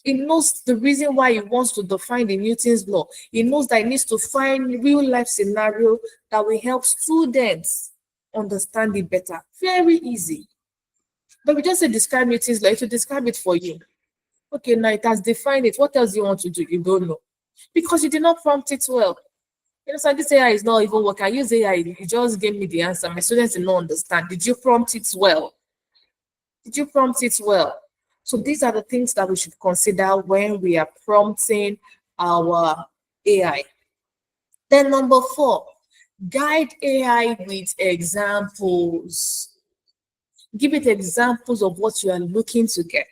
It knows the reason why it wants to define the Newton's law. It knows that it needs to find real life scenario that will help students understand it better. Very easy. But we just say describe Newton's law, it will describe it for you. Okay, now it has defined it. What else do you want to do? You don't know. Because you did not prompt it well. You know, so this AI is not even working. I use AI, it just gave me the answer. My students did not understand. Did you prompt it well? Did you prompt it well? So these are the things that we should consider when we are prompting our AI. Then number 4, guide AI with examples. Give it examples of what you are looking to get.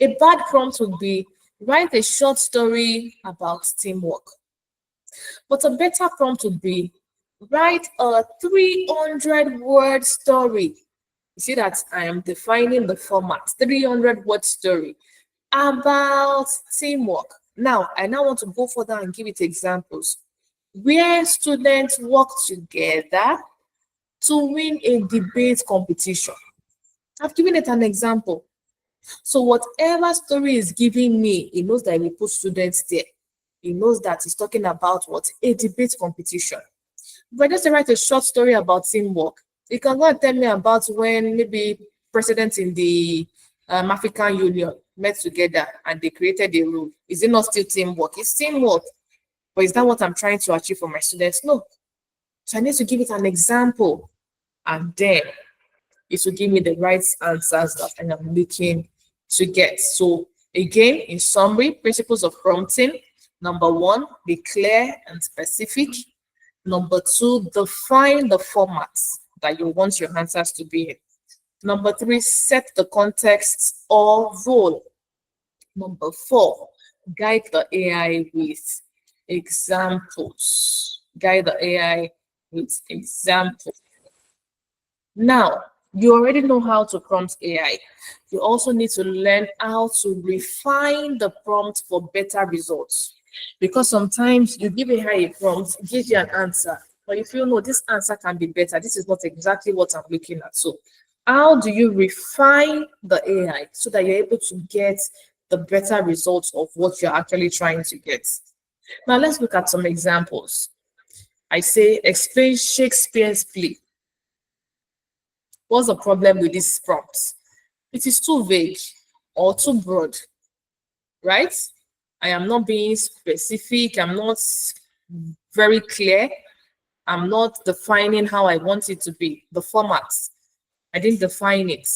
A bad prompt would be write a short story about teamwork. But a better prompt would be write a 300-word story. You see that I am defining the format, 300-word story about teamwork. Now, I want to go further and give it examples where students work together to win a debate competition. I've given it an example. So whatever story is giving me, it knows that I will put students there. It knows that it's talking about what? A debate competition. But just to write a short story about teamwork, you can go and tell me about when maybe presidents in the African Union met together and they created a rule. Is it not still teamwork? It's teamwork. But is that what I'm trying to achieve for my students? No. So I need to give it an example, and then it will give me the right answers that I am looking to get. So again, in summary, principles of prompting. Number 1, be clear and specific. Number 2, define the formats that you want your answers to be in. Number 3, set the context or role. Number 4, guide the AI with examples. Guide the AI with examples. Now, you already know how to prompt AI. You also need to learn how to refine the prompt for better results. Because sometimes you give AI a prompt, it gives you an answer, but if you know this answer can be better, this is not exactly what I'm looking at. So how do you refine the AI so that you're able to get the better results of what you're actually trying to get? Now let's look at some examples. I say, explain Shakespeare's play. What's the problem with this prompt? It is too vague or too broad, right? I am not being specific. I'm not very clear. I'm not defining how I want it to be, the format. I didn't define it.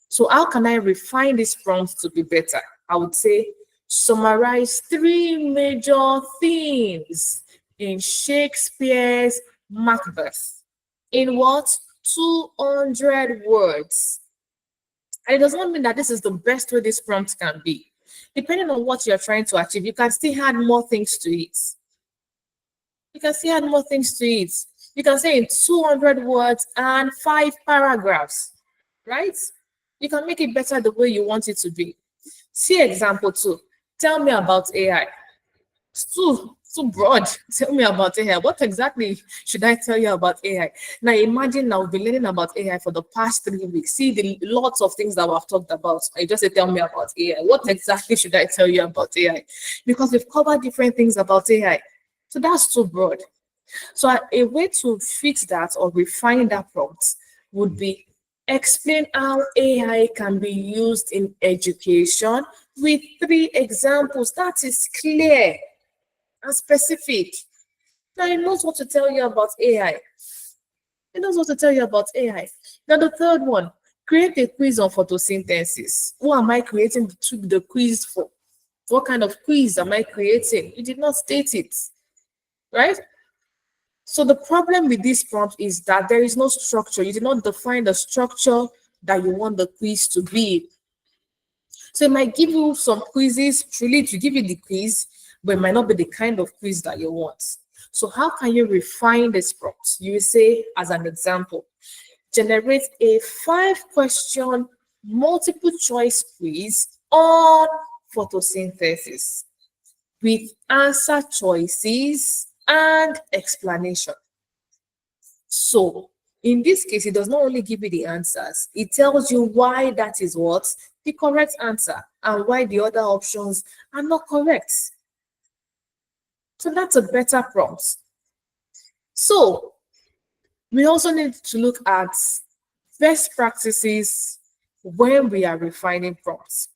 So how can I refine this prompt to be better? I would say, summarize 3 major themes in Shakespeare's Macbeth. In what? 200 words. And it does not mean that this is the best way this prompt can be. Depending on what you're trying to achieve, you can still add more things to it. You can still add more things to it. You can say in 200 words and 5 paragraphs, right? You can make it better the way you want it to be. See example 2. Tell me about AI. It's too broad. Tell me about AI. What exactly should I tell you about AI? Now imagine now we've been learning about AI for the past 3 weeks. See the lots of things that we've talked about. I just say tell me about AI. What exactly should I tell you about AI? Because we've covered different things about AI. So that's too broad. So a way to fix that or refine that prompt would be explain how AI can be used in education with 3 examples. That is clear and specific. Now it knows what to tell you about AI. It knows what to tell you about AI. Now the third one, create a quiz on photosynthesis. Who am I creating the quiz for? What kind of quiz am I creating? You did not state it, right? So the problem with this prompt is that there is no structure. You did not define the structure that you want the quiz to be. So it might give you some quizzes, truly to give you the quiz, but it might not be the kind of quiz that you want. So how can you refine this prompt? You say, as an example, generate a 5-question multiple choice quiz on photosynthesis with answer choices and explanation. So In this case, it does not only give you the answers, it tells you why that is what the correct answer and why the other options are not correct. So that's a better prompt. So we also need to look at best practices when we are refining prompts.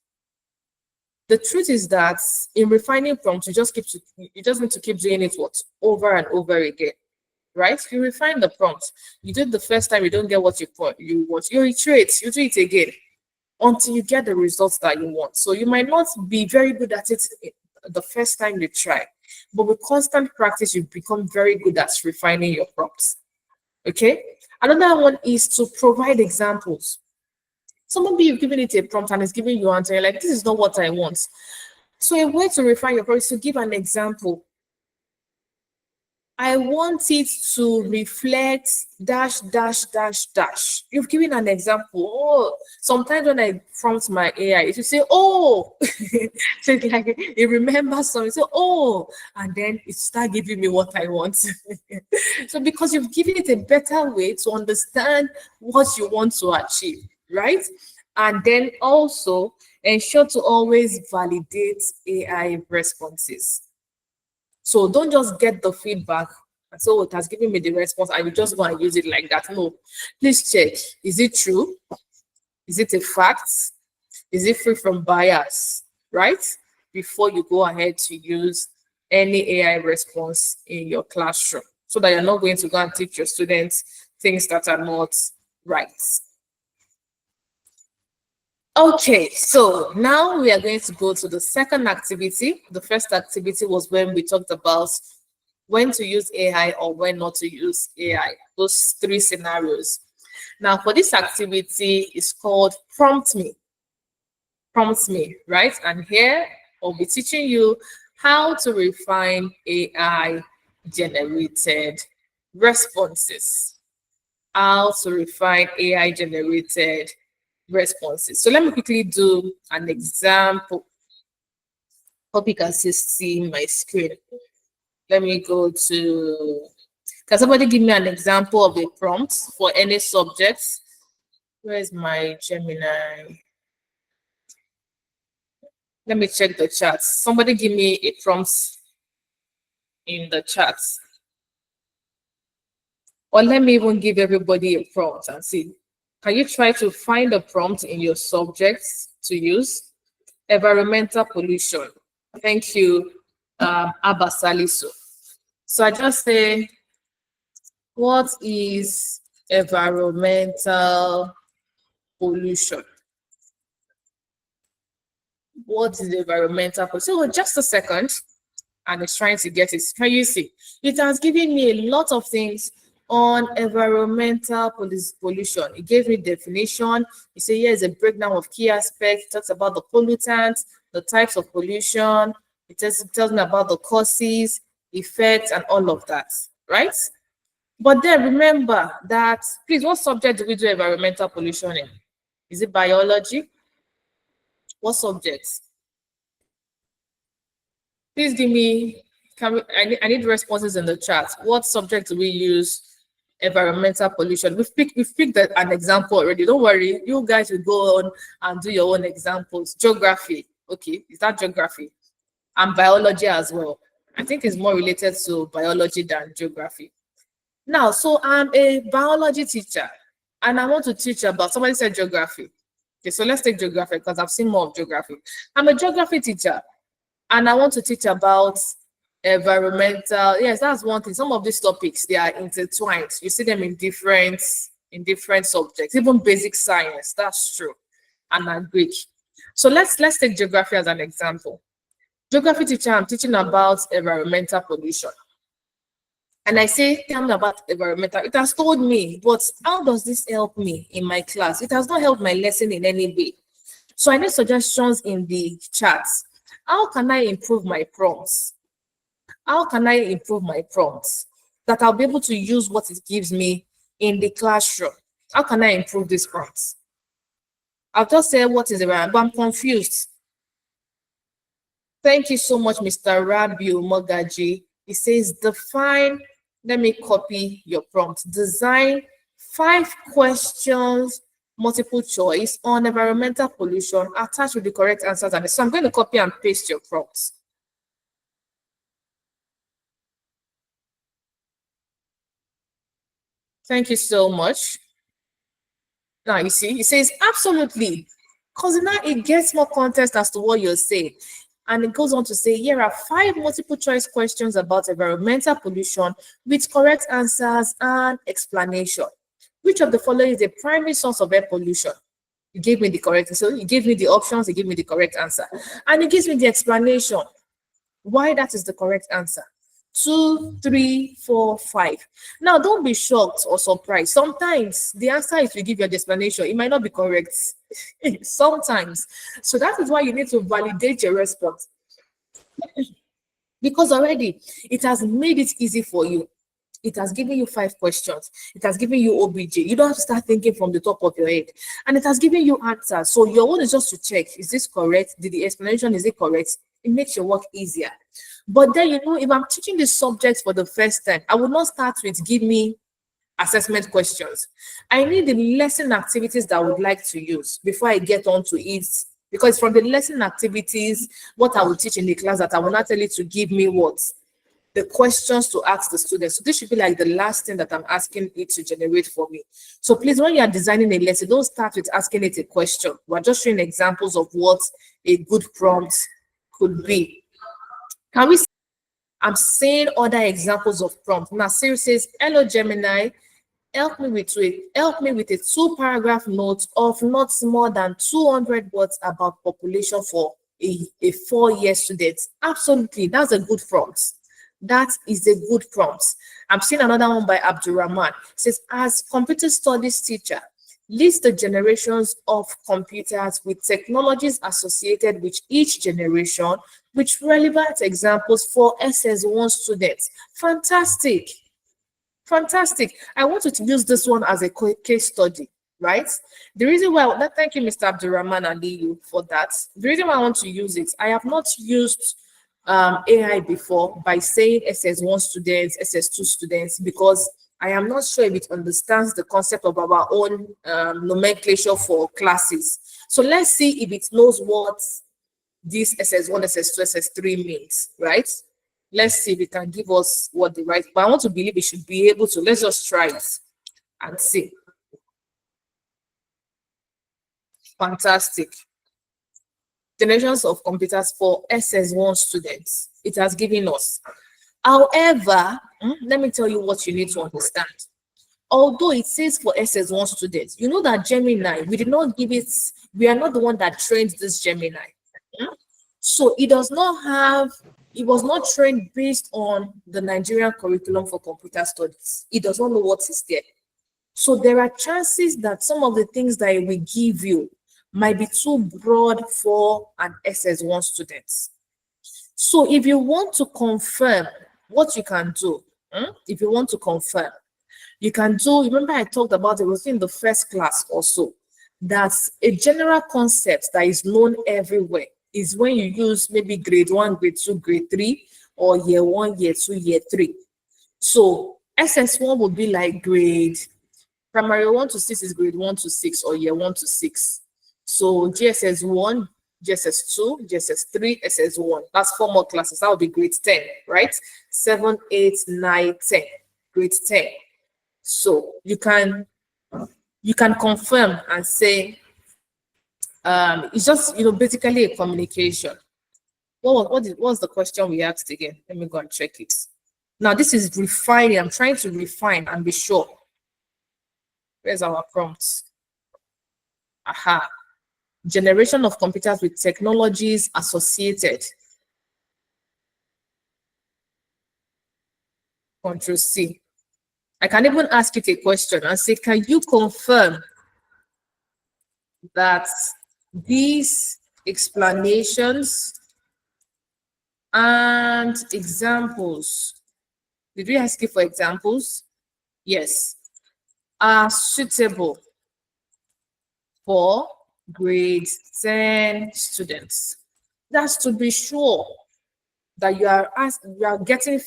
The truth is that in refining prompts, you just need to keep doing it over and over again, right? You refine the prompt. You do it the first time, you don't get what you want. You iterate, you do it again until you get the results that you want. So you might not be very good at it the first time you try, but with constant practice, you become very good at refining your prompts. Okay. Another one is to provide examples. So maybe you've given it a prompt and it's giving you an answer. You're like, this is not what I want. So a way to refine your prompt is to give an example. I want it to reflect dash, dash, dash, dash. You've given an example. Oh, sometimes when I prompt my AI, it will say, oh, so it's like it remembers something. So, oh, and then it start giving me what I want. So because you've given it a better way to understand what you want to achieve, right? And then also ensure to always validate AI responses. So don't just get the feedback. So it has given me the response. I will just go and use it like that. No, please check. Is it true? Is it a fact? Is it free from bias? Right? Before you go ahead to use any AI response in your classroom, so that you're not going to go and teach your students things that are not right. Okay, so now we are going to go to the second activity. The first activity was when we talked about when to use AI or when not to use AI, those three scenarios. Now, for this activity, it's called Prompt Me. Prompt Me, right? And here I'll be teaching you how to refine AI generated responses. How to refine AI generated responses. So let me quickly do an example. Hope you can see my screen. Let me go to, can somebody give me an example of a prompt for any subject? Where is my Gemini? Let me check the chat. Somebody give me a prompt in the chat. Or let me even give everybody a prompt and see. Can you try to find a prompt in your subjects to use? Environmental pollution. Thank you, Abasaliso. So I just say, what is environmental pollution? What is environmental pollution? So just a second, and it's trying to get it. Can you see? It has given me a lot of things on environmental pollution. It gave me definition. It said here's a breakdown of key aspects. It talks about the pollutants, the types of pollution. It tells me about the causes, effects, and all of that, right? But then remember that, please, what subject do we do environmental pollution in? Is it biology? What subjects? Please give me, I need responses in the chat. What subject do we use environmental pollution? We've picked an example already. Don't worry, you guys will go on and do your own examples. Geography, okay, is that geography? And biology as well. I think it's more related to biology than geography. Now, so I'm a biology teacher and I want to teach about, somebody said geography. Okay, so let's take geography because I've seen more of geography. I'm a geography teacher and I want to teach about environmental. Yes, that's one thing. Some of these topics, they are intertwined. You see them in different subjects, even basic science. That's true. And Greek. So let's take geography as an example. Geography teacher, I'm teaching about environmental pollution. And I say, tell me about environmental. It has told me, but how does this help me in my class? It has not helped my lesson in any way. So I need suggestions in the chat. How can I improve my prompts? How can I improve my prompts that I'll be able to use what it gives me in the classroom? How can I improve these prompts? I've just said what is around, but I'm confused. Thank you so much, Mr. Rabiu Mogaji. It says define, let me copy your prompt. Design 5 questions, multiple choice on environmental pollution attached with the correct answers. And so I'm going to copy and paste your prompts. Thank you so much. Now you see, it says absolutely, because now it gets more context as to what you're saying. And it goes on to say, here are 5 multiple choice questions about environmental pollution with correct answers and explanation. Which of the following is the primary source of air pollution? You gave me the correct, so you gave me the options, you gave me the correct answer. And it gives me the explanation why that is the correct answer. 2, 3, 4, 5. Now, don't be shocked or surprised. Sometimes the answer, if you give your explanation, it might not be correct. Sometimes. So that is why you need to validate your response. Because already it has made it easy for you. It has given you 5 questions. It has given you OBJ. You don't have to start thinking from the top of your head. And it has given you answers. So your own is just to check, is this correct? Did the explanation, is it correct? It makes your work easier. But then, if I'm teaching this subject for the first time, I will not start with give me assessment questions. I need the lesson activities that I would like to use before I get on to it. Because from the lesson activities, what I will teach in the class, that I will not tell you to give me what? The questions to ask the students. So this should be like the last thing that I'm asking it to generate for me. So please, when you are designing a lesson, don't start with asking it a question. We're just showing examples of what a good prompt could be. Can we see? I'm saying other examples of prompt. Now, Siri says, hello, Gemini. Help me with a 2-paragraph note of not more than 200 words about population for a 4-year student. Absolutely, that's a good prompt. That is a good prompt. I'm seeing another one by Abdurrahman. It says, as computer studies teacher, list the generations of computers with technologies associated with each generation, with relevant examples for SS1 students. Fantastic. Fantastic. I want you to use this one as a case study, right? The reason why, thank you, Mr. Abdurrahman Aliyu, for that. The reason why I want to use it, I have not used AI before by saying SS1 students, SS2 students, because I am not sure if it understands the concept of our own nomenclature for classes. So let's see if it knows what this SS1, SS2, SS3 means, right? Let's see if it can give us what the right, but I want to believe it should be able to. Let's just try it and see. Fantastic. Generations of computers for SS1 students. It has given us. However, let me tell you what you need to understand. Although it says for SS1 students, you know that Gemini, we did not give it, we are not the one that trained this Gemini. So it does not have, it was not trained based on the Nigerian curriculum for computer studies. It does not know what is there. So there are chances that some of the things that it will give you might be too broad for an SS1 student. So if you want to confirm what you can do, if you want to confirm, you can do, remember I talked about it was in the first class also, that's a general concept that is known everywhere is when you use maybe grade 1, grade 2, grade 3, or year 1, year 2, year 3. So SS1 would be like primary 1 to 6 is grade 1 to 6 or year 1 to 6. So GSS1, GSS2, GSS3, SS1. That's 4 more classes. That would be grade 10, right? 7, 8, 9, 10. Grade 10. So you can confirm and say it's just basically a communication. What was the question we asked again? Let me go and check it. Now this is refining. I'm trying to refine and be sure. Where's our prompts? Aha. Generation of computers with technologies associated. Control C. I can even ask it a question and say, can you confirm that these explanations and examples, did we ask you for examples? Yes, are suitable for grade 10 students? That's to be sure that you are getting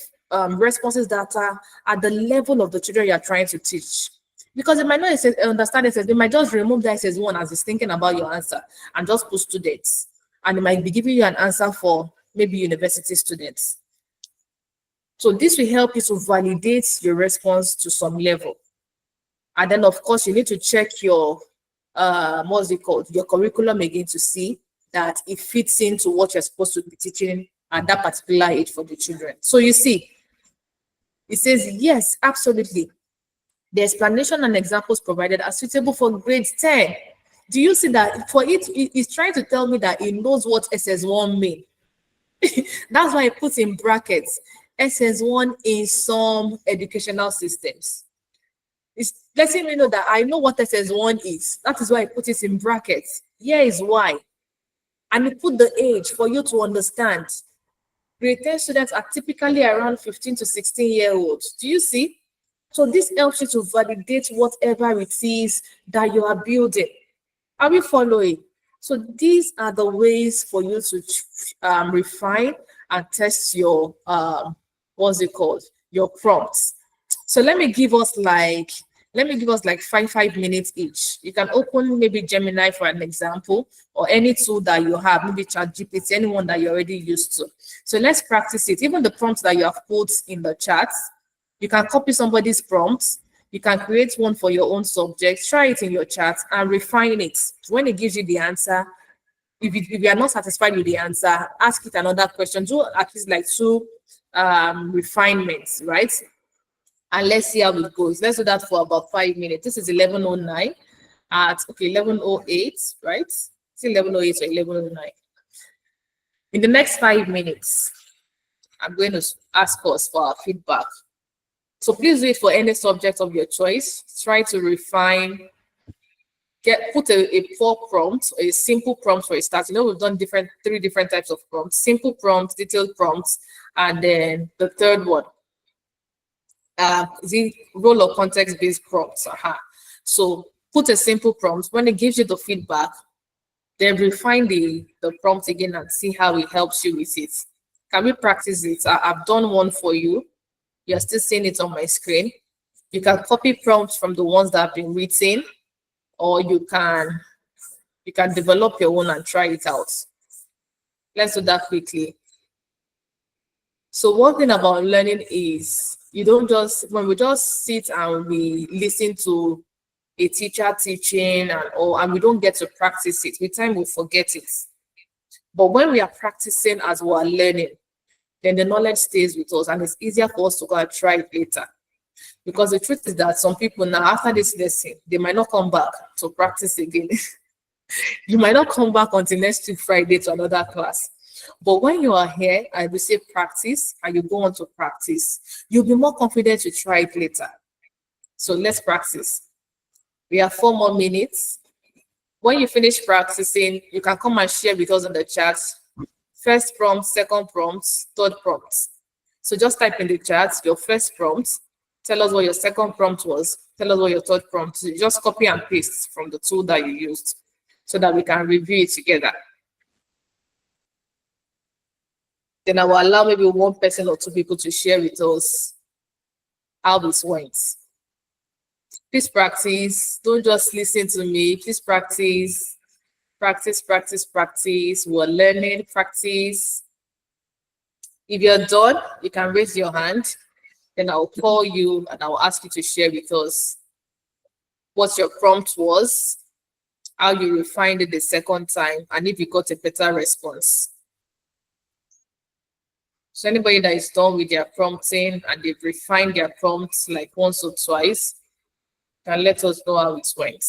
responses that are at the level of the children you are trying to teach. Because they might not understand SS, they might just remove the SS1 as it's thinking about your answer and just put students. And they might be giving you an answer for maybe university students. So this will help you to validate your response to some level. And then of course you need to check your what's it called, your curriculum again to see that it fits into what you're supposed to be teaching at that particular age for the children. So you see, it says yes, absolutely. The explanation and examples provided are suitable for grade 10. Do you see that? For it's trying to tell me that it knows what SS1 mean. That's why I put in brackets SS1 in some educational systems. It's letting me know that I know what SS1 is. That is why I put it in brackets. Here is why. And we put the age for you to understand. Grade 10 students are typically around 15 to 16-year-olds. Do you see? So this helps you to validate whatever it is that you are building. Are we following? So these are the ways for you to refine and test your what's it called? Your prompts. So let me give us like 5 minutes each. You can open maybe Gemini for an example, or any tool that you have, maybe ChatGPT, anyone that you're already used to. So let's practice it. Even the prompts that you have put in the chat, you can copy somebody's prompts. You can create one for your own subject, try it in your chat and refine it. When it gives you the answer, if you are not satisfied with the answer, ask it another question. Do at least like 2 refinements, right? And let's see how it goes. Let's do that for about 5 minutes. This is 11:09 at 11:08, right? It's 11:08 or 11:09. In the next 5 minutes, I'm going to ask us for our feedback. So please do it for any subject of your choice. Try to refine, put a poor prompt, a simple prompt for a start. You know, we've done 3 different types of prompts: simple prompts, detailed prompts, and then the third one, the role of context-based prompts. So put a simple prompt. When it gives you the feedback, then refine the prompt again and see how it helps you with it. Can we practice it? I've done one for you. You're still seeing it on my screen. You can copy prompts from the ones that have been written, or you can develop your own and try it out. Let's do that quickly. So one thing about learning is you don't just, when we just sit and we listen to a teacher teaching and we don't get to practice it, with time we forget it. But when we are practicing as we are learning, then the knowledge stays with us and it's easier for us to go and try it later. Because the truth is that some people now, after this lesson, they might not come back to practice again. You might not come back until next week Friday to another class. But when you are here and we say practice and you go on to practice, you'll be more confident to try it later. So let's practice. We have 4 more minutes. When you finish practicing, you can come and share with us in the chat. First prompt, second prompt, third prompt. So just type in the chat your first prompt. Tell us what your second prompt was. Tell us what your third prompt. So just copy and paste from the tool that you used so that we can review it together. Then I will allow maybe 1 person or 2 people to share with us how this went. Please practice. Don't just listen to me. Please practice. Practice, practice, practice. We're learning, practice. If you're done, you can raise your hand. Then I'll call you and I'll ask you to share with us what your prompt was, how you refined it the second time, and if you got a better response. So anybody that is done with their prompting and they've refined their prompts like once or twice, can let us know how it went.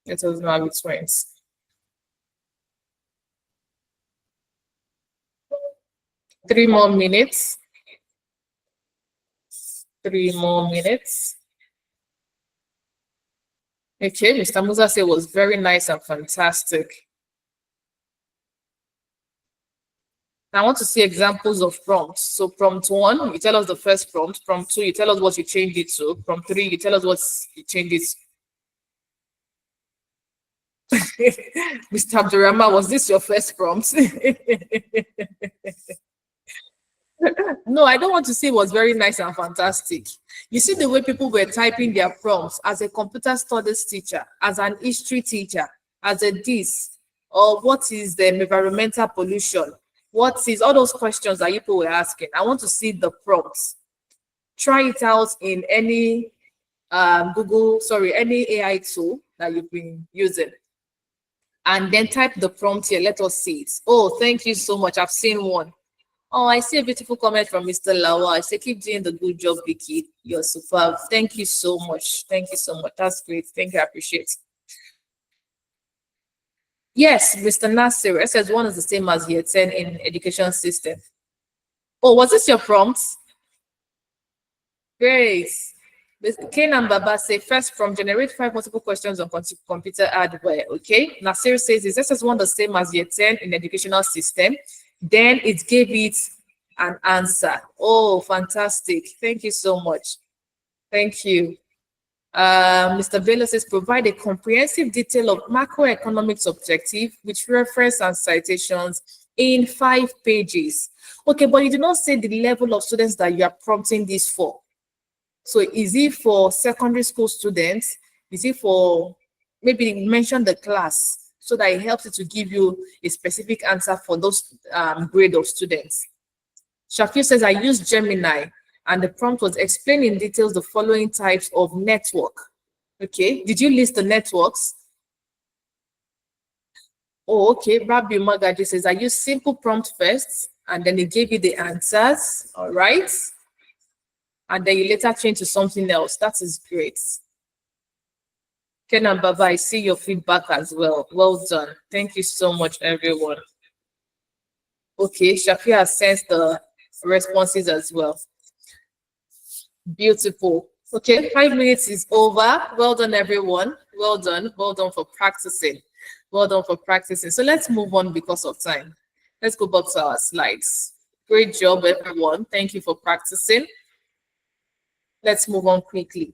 Let us know how it went. Three more minutes. 3 more minutes. Okay, Mr. Musa said it was very nice and fantastic. I want to see examples of prompts. So prompt 1, you tell us the first prompt. Prompt 2, you tell us what you changed it to. Prompt 3, you tell us what you changed it to. Mr. Abdurrahman, was this your first prompt? No, I don't want to say it was very nice and fantastic. You see the way people were typing their prompts as a computer studies teacher, as an history teacher, as a this, or what is the environmental pollution? What is all those questions that people were asking? I want to see the prompts. Try it out in any any AI tool that you've been using. And then type the prompt here. Let us see it. Oh, thank you so much. I've seen one. Oh, I see a beautiful comment from Mr. Lawa. I say, keep doing the good job, Vicky. You're superb. Thank you so much. Thank you so much. That's great. Thank you. I appreciate it. Yes, Mr. Nasir, SS1 is the same as year 10 in education system. Oh, was this your prompt? Great. Kenan Baba say first from generate 5 multiple questions on computer hardware. Okay. Nasir says is SS1 the same as year 10 in educational system? Then it gave it an answer. Oh, fantastic. Thank you so much. Thank you. Mr. Bello says provide a comprehensive detail of macroeconomics objective with reference and citations in 5 pages. Okay, but you do not say the level of students that you are prompting this for. So is it for secondary school students? Is it for, maybe mention the class so that it helps it to give you a specific answer for those grade of students. Shafir says, I used Gemini and the prompt was explain in details the following types of network. Okay, did you list the networks? Oh, okay. Rabbi Magaji says, I used simple prompt first and then it gave you the answers. All right. And then you later change to something else. That is great. Ken and Baba, I see your feedback as well. Well done. Thank you so much, everyone. Okay, Shafia has sent the responses as well. Beautiful. Okay, 5 minutes is over. Well done, everyone. Well done. Well done for practicing. Well done for practicing. So let's move on because of time. Let's go back to our slides. Great job, everyone. Thank you for practicing. Let's move on quickly.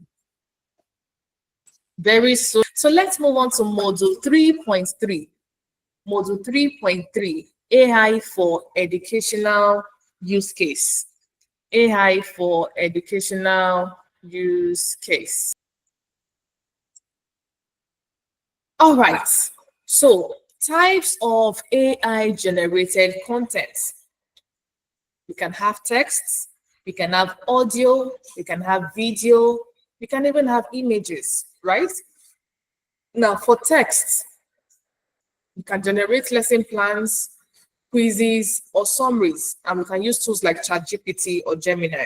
Very soon. So let's move on to module 3.3. Module 3.3, AI for educational use case. AI for educational use case. All right. So types of AI generated content. We can have texts, we can have audio, we can have video, we can even have images, right? Now for texts, you can generate lesson plans, quizzes, or summaries, and we can use tools like ChatGPT or Gemini.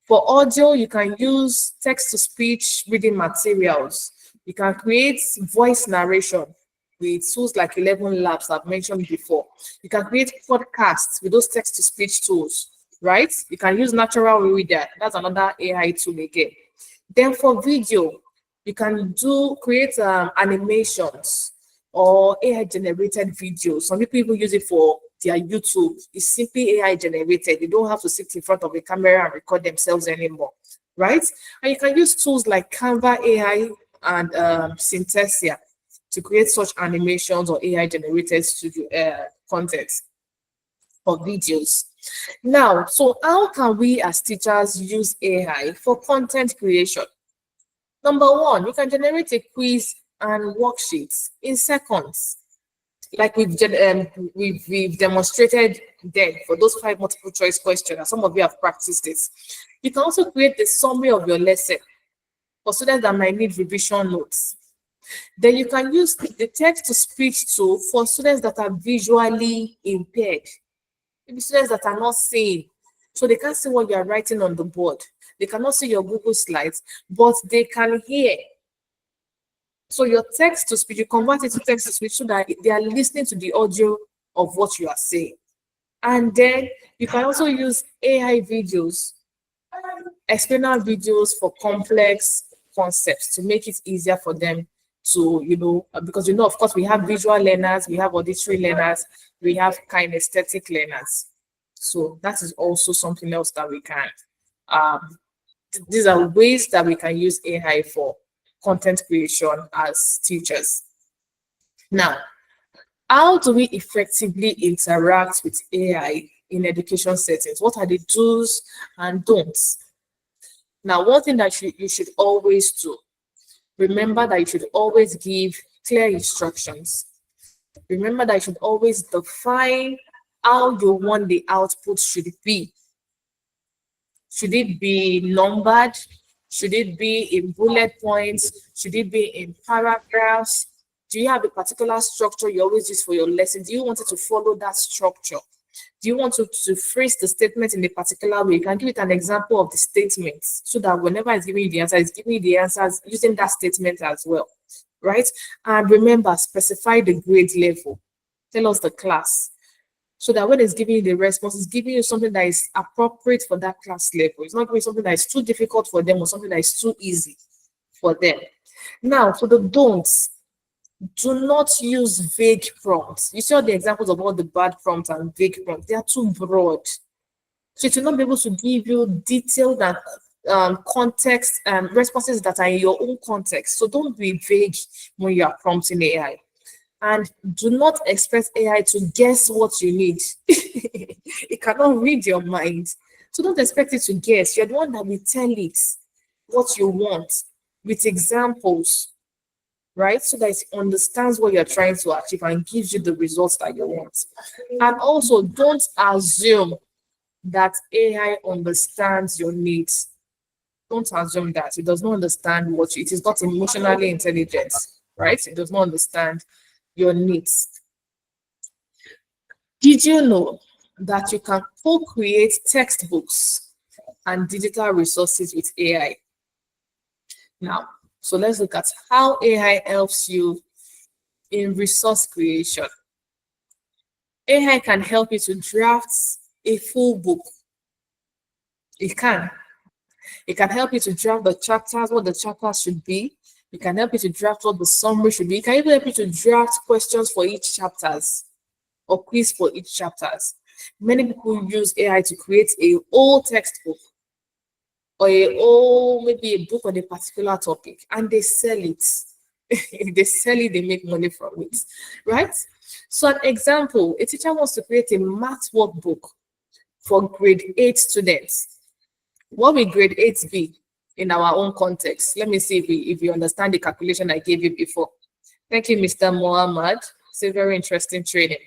For audio, you can use text-to-speech reading materials. You can create voice narration with tools like 11 Labs I've mentioned before. You can create podcasts with those text-to-speech tools, right? You can use natural reader. That's another AI tool again. Then for video, you can create animations or AI generated videos. Some people even use it for their YouTube. It's simply AI generated. You don't have to sit in front of a camera and record themselves anymore, right? And you can use tools like Canva AI and Synthesia to create such animations or AI generated studio content or videos. Now, so how can we as teachers use AI for content creation? Number one, you can generate a quiz and worksheets in seconds, like we've demonstrated then for those 5 multiple choice questions, and some of you have practiced this. You can also create the summary of your lesson for students that might need revision notes. Then you can use the text-to-speech tool for students that are visually impaired, maybe students that are not seeing, so they can't see what you are writing on the board. They cannot see your Google slides, but they can hear. So your text-to-speech, you convert it to text-to-speech so that they are listening to the audio of what you are saying. And then you can also use AI videos, explainer videos for complex concepts to make it easier for them to, because of course, we have visual learners, we have auditory learners, we have kinesthetic learners. So that is also something else that we can, these are ways that we can use AI for content creation as teachers. Now, how do we effectively interact with AI in education settings? What are the do's and don'ts? Now, one thing that you should always do, remember that you should always give clear instructions. Remember that you should always define how you want the output should be. Should it be numbered? Should it be in bullet points? Should it be in paragraphs? Do you have a particular structure you always use for your lesson? Do you want it to follow that structure? Do you want to phrase the statement in a particular way? You can give it an example of the statements so that whenever it's giving you the answer, it's giving you the answers using that statement as well, right? And remember, specify the grade level. Tell us the class, so that when it's giving you the response, it's giving you something that is appropriate for that class level. It's not giving something that is too difficult for them or something that is too easy for them. Now, for the don'ts, do not use vague prompts. You see all the examples of all the bad prompts and vague prompts. They are too broad. So it will not be able to give you detailed and context and responses that are in your own context. So don't be vague when you are prompting AI. And do not expect AI to guess what you need. It cannot read your mind. So don't expect it to guess. You're the one that will tell it what you want with examples, right? So that it understands what you're trying to achieve and gives you the results that you want. And also, don't assume that AI understands your needs. Don't assume that. It does not understand what it is not emotionally intelligent, right? It does not understand your needs. Did you know that you can co-create textbooks and digital resources with AI? Now, so let's look at how AI helps you in resource creation. AI can help you to draft a full book. It can. It can help you to draft the chapters, what the chapters should be. It can help you to draft what the summary should be. It can even help you to draft questions for each chapters or quiz for each chapters. Many people use AI to create a whole textbook or maybe a book on a particular topic, and they sell it. They sell it, they make money from it, right? So an example, a teacher wants to create a math workbook for grade 8 students. What will grade 8 be in our own context? Let me see if you understand the calculation I gave you before. Thank you, Mr. Mohammed. It's a very interesting training.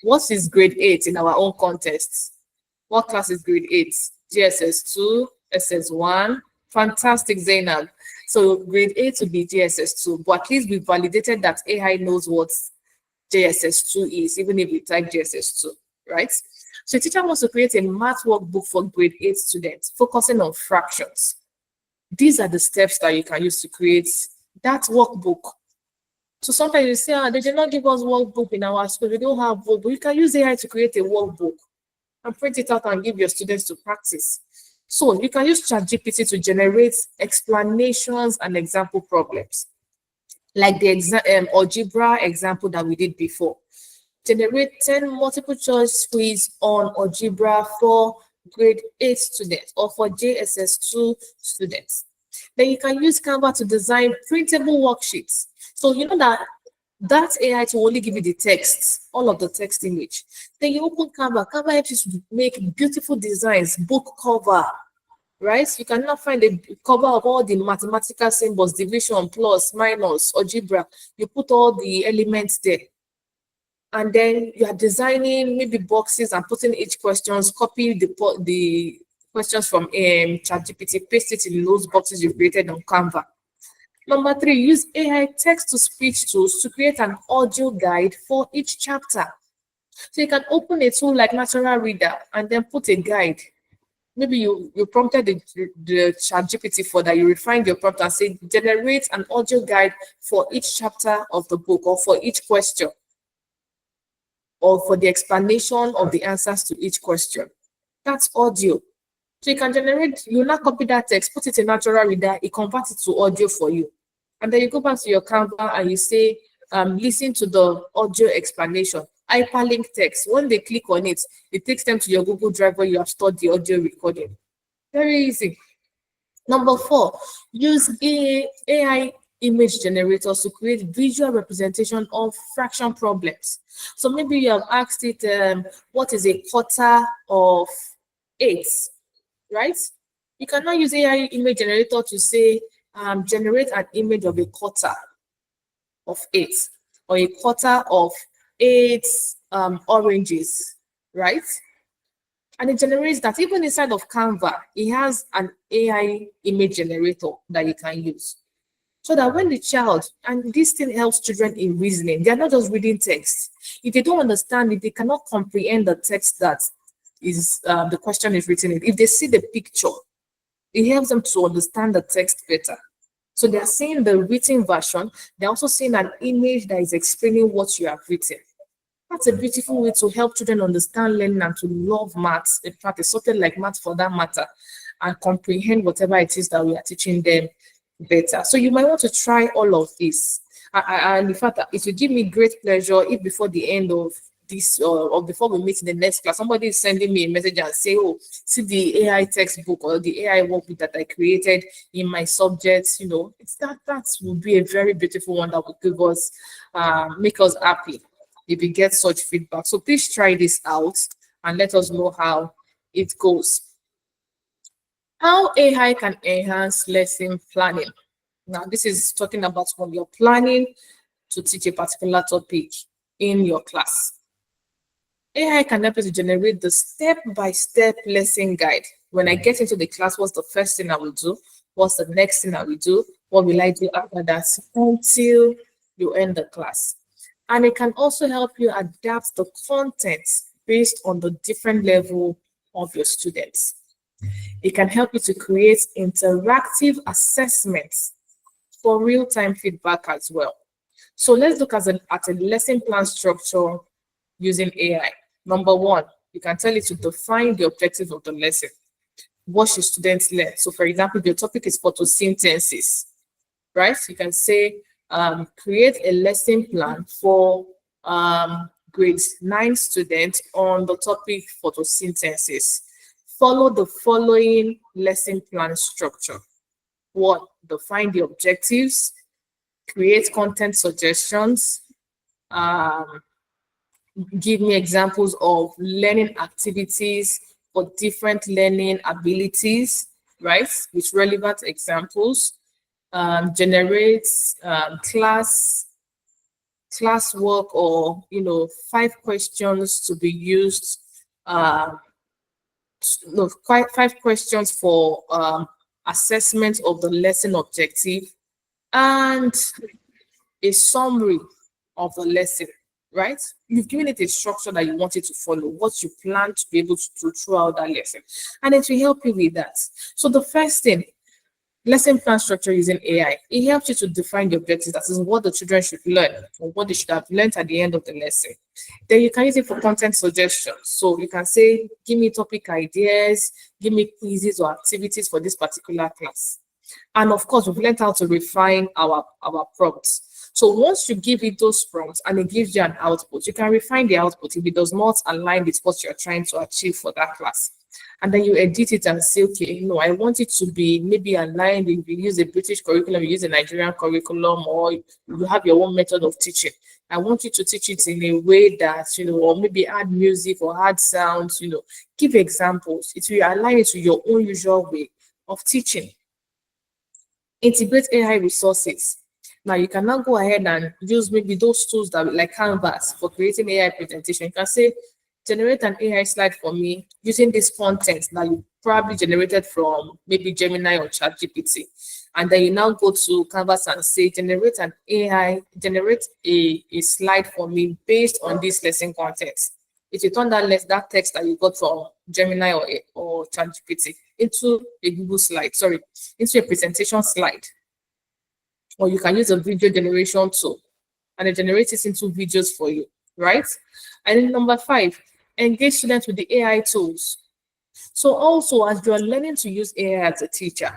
What is grade 8 in our own context? What class is grade 8? GSS 2, SS1. Fantastic, Zainab. So grade 8 will be GSS 2, but at least we validated that AI knows what JSS 2 is, even if we type JSS 2, right? So a teacher wants to create a math workbook for grade 8 students, focusing on fractions. These are the steps that you can use to create that workbook. So sometimes you say, they did not give us workbook in our school. We don't have workbook. You can use AI to create a workbook and print it out and give your students to practice. So you can use ChatGPT to generate explanations and example problems, like the algebra example that we did before. Generate 10 multiple choice quiz on algebra for grade 8 students or for JSS 2 students. Then you can use Canva to design printable worksheets. So you know that AI to only give you the text, all of the text image. Then you open Canva. Canva helps you to make beautiful designs, book cover, right? You cannot find a cover of all the mathematical symbols, division, plus, minus, algebra. You put all the elements there. And then you are designing maybe boxes and putting each questions, copy the questions from ChatGPT, paste it in those boxes you created on Canva. Number 3, use AI text-to-speech tools to create an audio guide for each chapter. So you can open a tool like Natural Reader and then put a guide. Maybe you prompted the ChatGPT for that. You refined your prompt and say, generate an audio guide for each chapter of the book or for each question, or for the explanation of the answers to each question. That's audio. So you can generate, you now copy that text, put it in Natural Reader, it converts it to audio for you. And then you go back to your Canva and you say, listen to the audio explanation. Hyperlink text. When they click on it, it takes them to your Google Drive where you have stored the audio recording. Very easy. Number 4, use AI image generators to create visual representation of fraction problems. So maybe you have asked it, what is a quarter of 8, right? You cannot use AI image generator to say, generate an image of a quarter of 8 or a quarter of 8 oranges, right? And it generates that. Even inside of Canva, it has an AI image generator that you can use. So that when the child, and this thing helps children in reasoning, they're not just reading text. If they don't understand it, they cannot comprehend the text that is the question is written in. If they see the picture, it helps them to understand the text better. So they're seeing the written version, they're also seeing an image that is explaining what you have written. That's a beautiful way to help children understand learning and to love maths, in fact, it's something like maths for that matter, and comprehend whatever it is that we are teaching them better. So you might want to try all of this. And in fact, it will give me great pleasure if before the end of this or before we meet in the next class, somebody is sending me a message and say, oh, see the AI textbook or the AI workbook that I created in my subjects, it's that will be a very beautiful one that will give us, make us happy if you get such feedback. So please try this out and let us know how it goes. How AI can enhance lesson planning. Now, this is talking about when you're planning to teach a particular topic in your class. AI can help us to generate the step-by-step lesson guide. When I get into the class, what's the first thing I will do? What's the next thing I will do? What will I do after that until you end the class? And it can also help you adapt the content based on the different level of your students. It can help you to create interactive assessments for real-time feedback as well. So let's look at a lesson plan structure using AI. Number one, you can tell it to define the objective of the lesson. What should students learn? So for example, if your topic is photosynthesis, right? You can say, create a lesson plan for grades 9 students on the topic photosynthesis. Follow the following lesson plan structure. 1, define the objectives, create content suggestions, give me examples of learning activities for different learning abilities, right? With relevant examples, generate classwork or 5 questions to be used. No, 5 questions for assessment of the lesson objective and a summary of the lesson, right? You've given it a structure that you want it to follow, what you plan to be able to do throughout that lesson, and it will help you with that. So the first thing, lesson plan structure using AI, it helps you to define the objectives. That is what the children should learn or what they should have learned at the end of the lesson. Then you can use it for content suggestions. So you can say, give me topic ideas, give me quizzes or activities for this particular class. And of course, we've learned how to refine our prompts. So once you give it those prompts and it gives you an output, you can refine the output if it does not align with what you're trying to achieve for that class. And then you edit it and say, okay, I want it to be maybe aligned. If you use a British curriculum, you use a Nigerian curriculum, or you have your own method of teaching. I want you to teach it in a way that, or maybe add music or add sounds, give examples. It will align it to your own usual way of teaching. Integrate AI resources. Now you can now go ahead and use maybe those tools that like Canvas for creating AI presentation. You can say, generate an AI slide for me using this content that you probably generated from maybe Gemini or ChatGPT. And then you now go to Canvas and say, generate a slide for me based on this lesson content. If you turn that text that you got from Gemini or ChatGPT into a Google slide, into a presentation slide. Or you can use a video generation tool and it generates it into videos for you, right? And then number 5, engage students with the AI tools. So also, as you are learning to use AI as a teacher,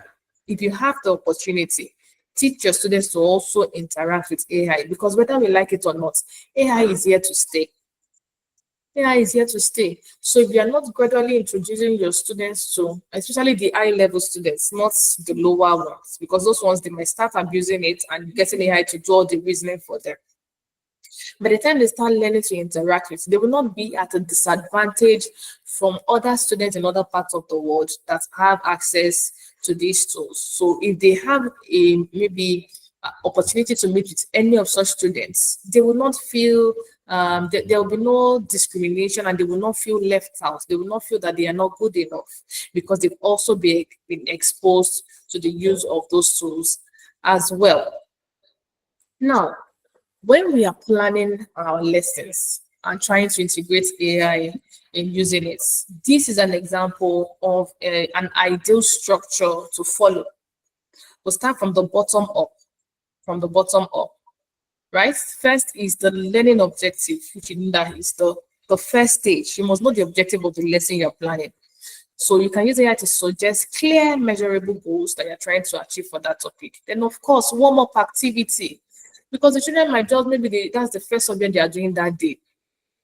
if you have the opportunity, teach your students to also interact with AI, because whether we like it or not, AI is here to stay. AI is here to stay. So if you are not gradually introducing your students to, especially the high level students, not the lower ones, because those ones they might start abusing it and getting AI to do all the reasoning for them. By the time they start learning to interact with, they will not be at a disadvantage from other students in other parts of the world that have access to these tools. So if they have a maybe opportunity to meet with any of such students, they will not feel there will be no discrimination and they will not feel left out. They will not feel that they are not good enough because they've also been exposed to the use of those tools as well. Now, when we are planning our lessons and trying to integrate AI in using it, this is an example of an ideal structure to follow. We'll start from the bottom up, right? First is the learning objective, which you know that is the first stage. You must know the objective of the lesson you're planning. So you can use AI to suggest clear, measurable goals that you're trying to achieve for that topic. Then, of course, warm-up activity, because the children might just maybe that's the first subject they are doing that day.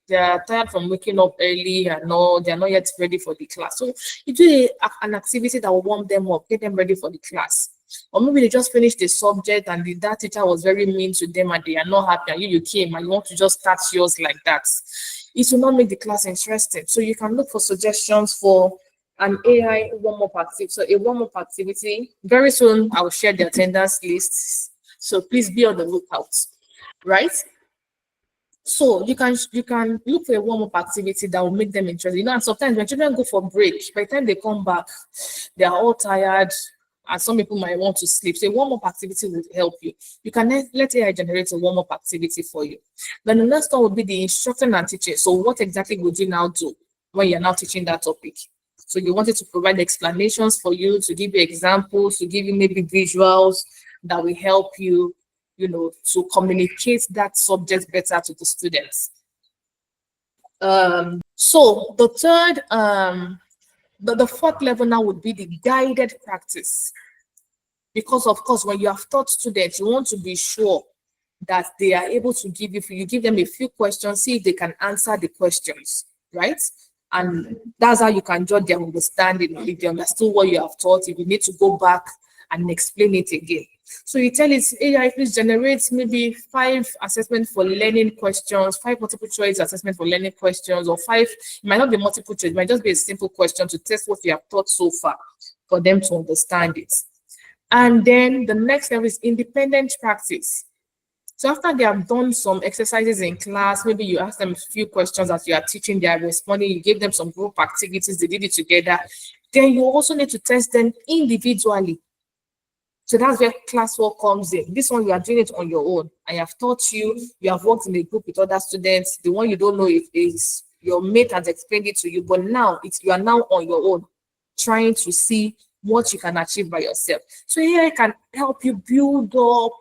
They are tired from waking up early and no, they are not yet ready for the class. So you do an activity that will warm them up, get them ready for the class. Or maybe they just finished the subject and that teacher was very mean to them and they are not happy and you came and you want to just start yours like that. It will not make the class interesting. So you can look for suggestions for an AI warm-up activity. So a warm-up activity, very soon I will share the attendance lists. So please be on the lookout, right? So you can look for a warm-up activity that will make them interested. You know, and sometimes when children go for break, by the time they come back, they are all tired, and some people might want to sleep. So a warm-up activity will help you. You can let AI generate a warm-up activity for you. Then the next one would be the instructor and teaching. So what exactly would you now do when you're now teaching that topic? So you wanted to provide explanations for you, to give you examples, to give you maybe visuals that will help you, you know, to communicate that subject better to the students. So the third, the fourth level now would be the guided practice. Because of course, when you have taught students, you want to be sure that they are able to you give them a few questions, see if they can answer the questions, right? And that's how you can judge their understanding, if they understood what you have taught, if you need to go back and explain it again. So you tell it, AI, please generate maybe 5 assessments for learning questions, 5 multiple choice assessment for learning questions, or 5, it might not be multiple choice, it might just be a simple question to test what you have taught so far for them to understand it. And then the next level is independent practice. So after they have done some exercises in class, maybe you ask them a few questions as you are teaching, they are responding, you gave them some group activities, they did it together. Then you also need to test them individually. So that's where classwork comes in. This one, you are doing it on your own. I have taught you, you have worked in a group with other students. The one you don't know if is your mate has explained it to you, but now you are now on your own, trying to see what you can achieve by yourself. So here I can help you build up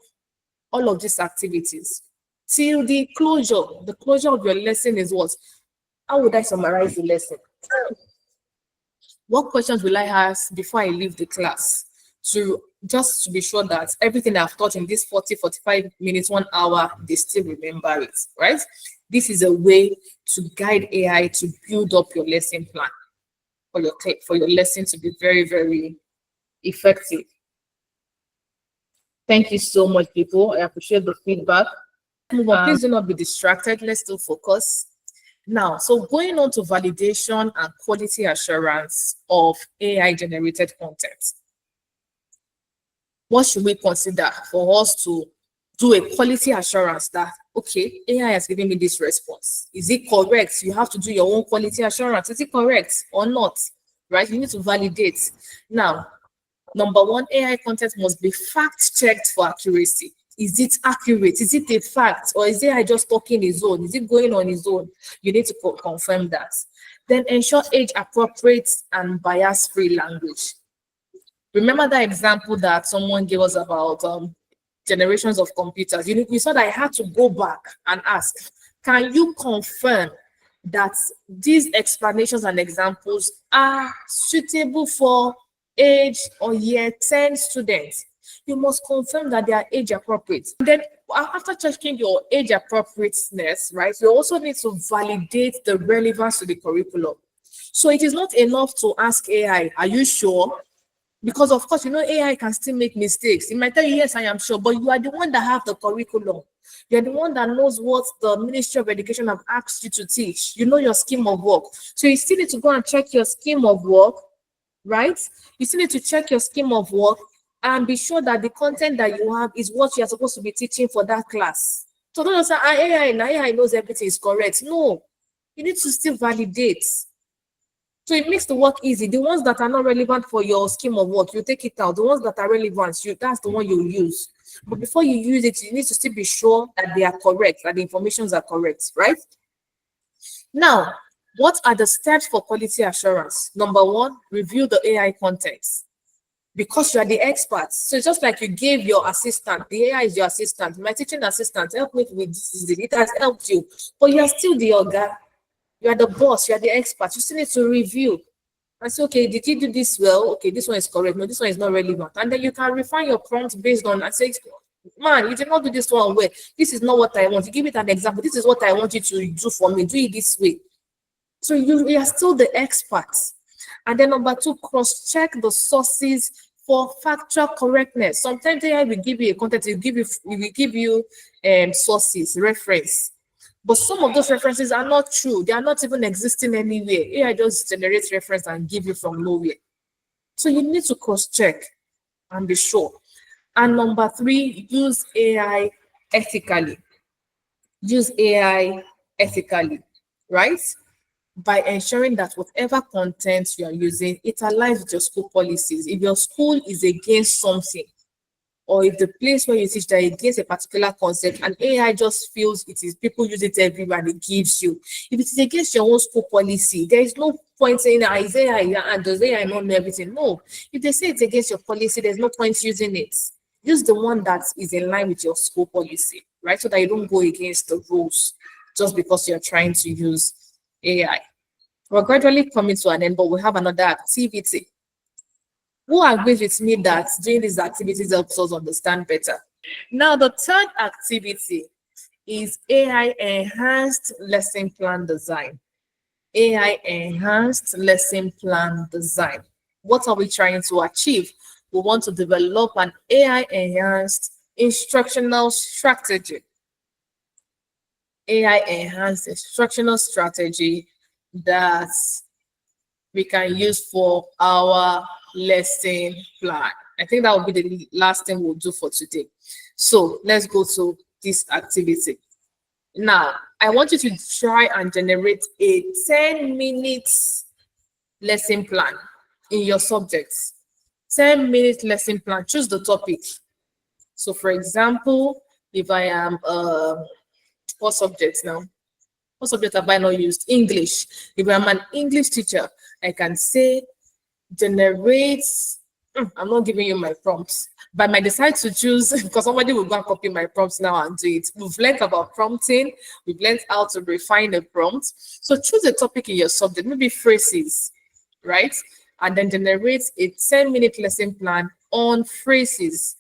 all of these activities till the closure. The closure of your lesson is what? How would I summarize the lesson? What questions will I ask before I leave the class? Just to be sure that everything I've taught in this 40, 45 minutes, 1 hour, they still remember it, right? This is a way to guide AI to build up your lesson plan for your lesson to be very, very effective. Thank you so much, people. I appreciate the feedback. Move on. Please do not be distracted. Let's still focus. Now, so going on to validation and quality assurance of AI-generated content. What should we consider for us to do a quality assurance that, okay, AI has given me this response. Is it correct? You have to do your own quality assurance. Is it correct or not? Right? You need to validate. Now, number one, AI content must be fact-checked for accuracy. Is it accurate? Is it a fact? Or is AI just talking his own? Is it going on his own? You need to confirm that. Then ensure age-appropriate and bias-free language. Remember that example that someone gave us about generations of computers. We saw that I had to go back and ask, can you confirm that these explanations and examples are suitable for age or year 10 students? you must confirm that they are age appropriate. And then after checking your age appropriateness, right, you also need to validate the relevance to the curriculum. So it is not enough to ask AI, are you sure? Because of course, AI can still make mistakes. It might tell you, yes, I am sure, but you are the one that have the curriculum. You're the one that knows what the Ministry of Education have asked you to teach. You know your scheme of work. So you still need to go and check your scheme of work, right? You still need to check your scheme of work and be sure that the content that you have is what you're supposed to be teaching for that class. So don't just say, AI knows everything is correct. No, you need to still validate. So it makes the work easy. The ones that are not relevant for your scheme of work, you take it out. The ones that are relevant, that's the one you use. But before you use it, you need to still be sure that they are correct, that the informations are correct, right? Now, what are the steps for quality assurance? Number one, review the AI content because you are the expert. So it's just like you gave your assistant, the AI is your assistant. My teaching assistant, help me with this. It has helped you, but you are still the organ. You are the boss, you are the expert. You still need to review and say, okay, did you do this well? Okay, this one is correct. No, this one is not relevant. And then you can refine your prompt based on and say, man, you did not do this one well. This is not what I want. You give it an example. This is what I want you to do for me. Do it this way. So you are still the expert. And then number two, cross-check the sources for factual correctness. Sometimes AI will give you a content, it will give you sources, reference. But some of those references are not true. They are not even existing anywhere. AI just generates reference and give you from nowhere. So you need to cross-check and be sure. And number three, use AI ethically. Use AI ethically, right? By ensuring that whatever content you are using, it aligns with your school policies. If your school is against something, or if the place where you teach that against a particular concept and AI just feels it is people use it everywhere and it gives you. If it is against your own school policy, there is no point saying, is AI and does AI not know everything? No. If they say it's against your policy, there's no point using it. Use the one that is in line with your school policy, right? So that you don't go against the rules just because you're trying to use AI. We're gradually coming to an end, but we have another activity. Who agrees with me that doing these activities helps us understand better? Now, the third activity is AI enhanced lesson plan design. AI enhanced lesson plan design. What are we trying to achieve? We want to develop an AI enhanced instructional strategy. AI enhanced instructional strategy that we can use for our lesson plan. I think that will be the last thing we'll do for today. So let's go to this activity. Now, I want you to try and generate a 10 minutes lesson plan in your subjects. 10-minute lesson plan. Choose the topic. So, for example, if I am what subject now? What subject have I not used? English. If I'm an English teacher, I can say generate. I'm not giving you my prompts, but I might decide to choose because somebody will go and copy my prompts now and do it. We've learned about prompting, we've learned how to refine a prompt. So choose a topic in your subject, maybe phrases, right? And then generate a 10-minute lesson plan on phrases.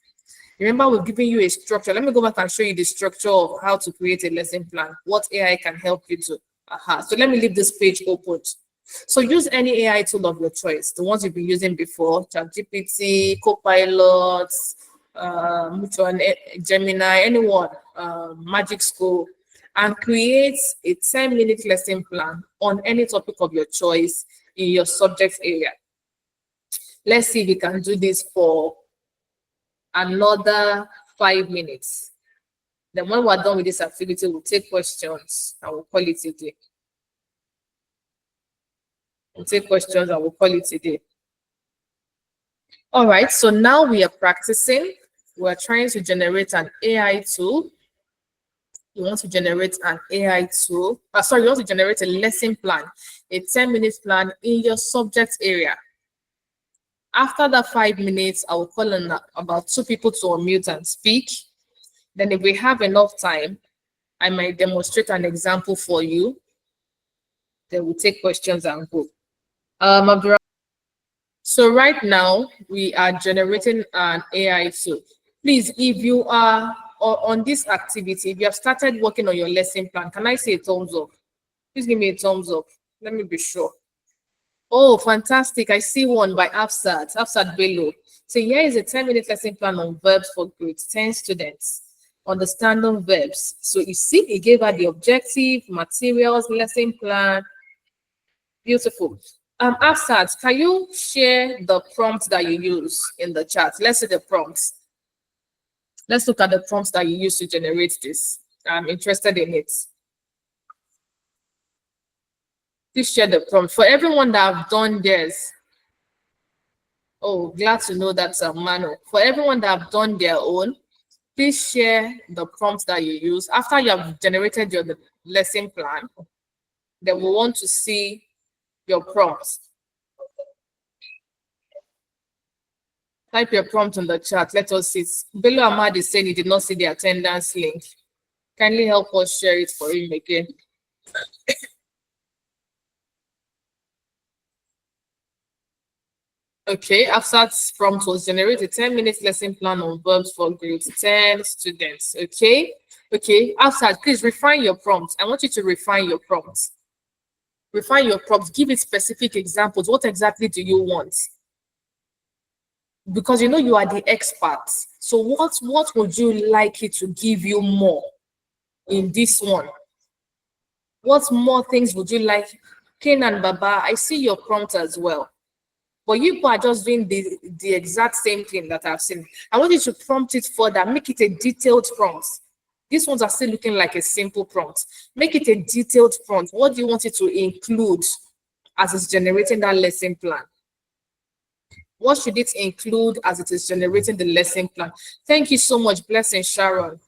Remember, we've given you a structure. Let me go back and show you the structure of how to create a lesson plan, what AI can help you to. So let me leave this page open. So use any AI tool of your choice, the ones you've been using before, ChatGPT, Copilot, Gemini, anyone, Magic School, and create a 10-minute lesson plan on any topic of your choice in your subject area. Let's see if we can do this for another 5 minutes. Then when we're done with this activity, we'll take questions and we'll call it a day. We'll take questions and we'll call it a day. All right, so now we are practicing. We're trying to generate an AI tool. You want to generate an AI tool. You want to generate a lesson plan, a 10-minute plan in your subject area. After the 5 minutes, I will call on about 2 people to unmute and speak. Then if we have enough time, I might demonstrate an example for you. Then we'll take questions and go. Abdurrahman. So right now we are generating an AI tool. Please, if you are on this activity, if you have started working on your lesson plan, can I say a thumbs up? Please give me a thumbs up. Let me be sure. Oh, fantastic. I see one by Afsat Bello. So here is a 10-minute lesson plan on verbs for grade 10 students. Understanding verbs. So you see, it gave her the objective, materials, lesson plan. Beautiful. Afsat, can you share the prompt that you use in the chat? Let's see the prompts. Let's look at the prompts that you use to generate this. I'm interested in it. Please share the prompt. For everyone that have done theirs, oh, glad to know that's a Mano. For everyone that have done their own, please share the prompts that you use. After you have generated your lesson plan, then we want to see your prompts. Type your prompt in the chat. Let us see. Bello Ahmad is saying he did not see the attendance link. Kindly help us share it for him again. Okay, Afsat's prompt was generate a 10-minute lesson plan on verbs for grade 10 students. Okay, Afsat, please refine your prompt. I want you to refine your prompt. Refine your prompt. Give it specific examples. What exactly do you want? Because you know you are the expert. So what would you like it to give you more in this one? What more things would you like? Ken and Baba, I see your prompt as well. But you are just doing the exact same thing that I've seen. I want you to prompt it further, make it a detailed prompt. These ones are still looking like a simple prompt. Make it a detailed prompt. What do you want it to include as it's generating that lesson plan? What should it include as it is generating the lesson plan? Thank you so much, Blessing Sharon.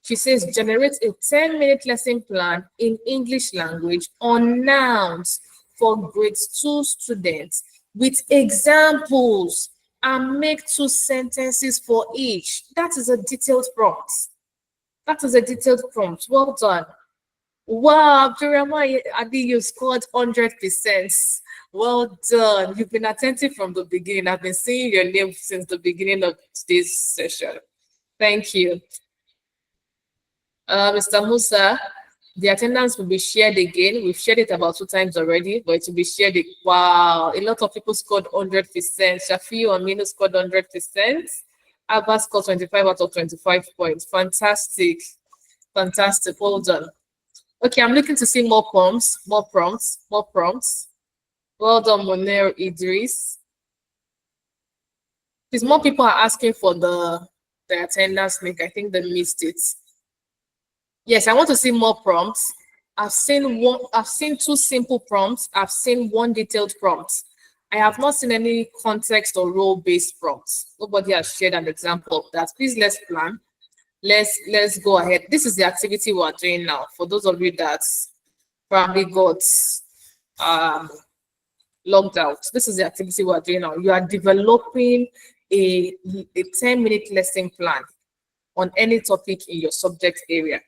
She says, generate a 10-minute lesson plan in English language on nouns for grade 2 students with examples and make 2 sentences for each. That is a detailed prompt. That is a detailed prompt. Well done. Wow, Abdurrahman Adi, you scored 100%. Well done. You've been attentive from the beginning. I've been seeing your name since the beginning of today's session. Thank you. Mr. Musa, the attendance will be shared again. We've shared it about 2 times already, but it will be shared. Wow, a lot of people scored 100%. Shafi or Aminu scored 100%. Abba scored 25 out of 25 points. Fantastic. Fantastic. Well done. Okay, I'm looking to see more prompts. Well done, Monero Idris. Please, more people are asking for the attendance link. I think they missed it. Yes, I want to see more prompts. I've seen 2 simple prompts. I've seen 1 detailed prompt. I have not seen any context or role-based prompts. Nobody has shared an example of that. Please, let's plan. Let's go ahead. This is the activity we're doing now. For those of you that probably got logged out, this is the activity we're doing now. You are developing a 10-minute lesson plan on any topic in your subject area.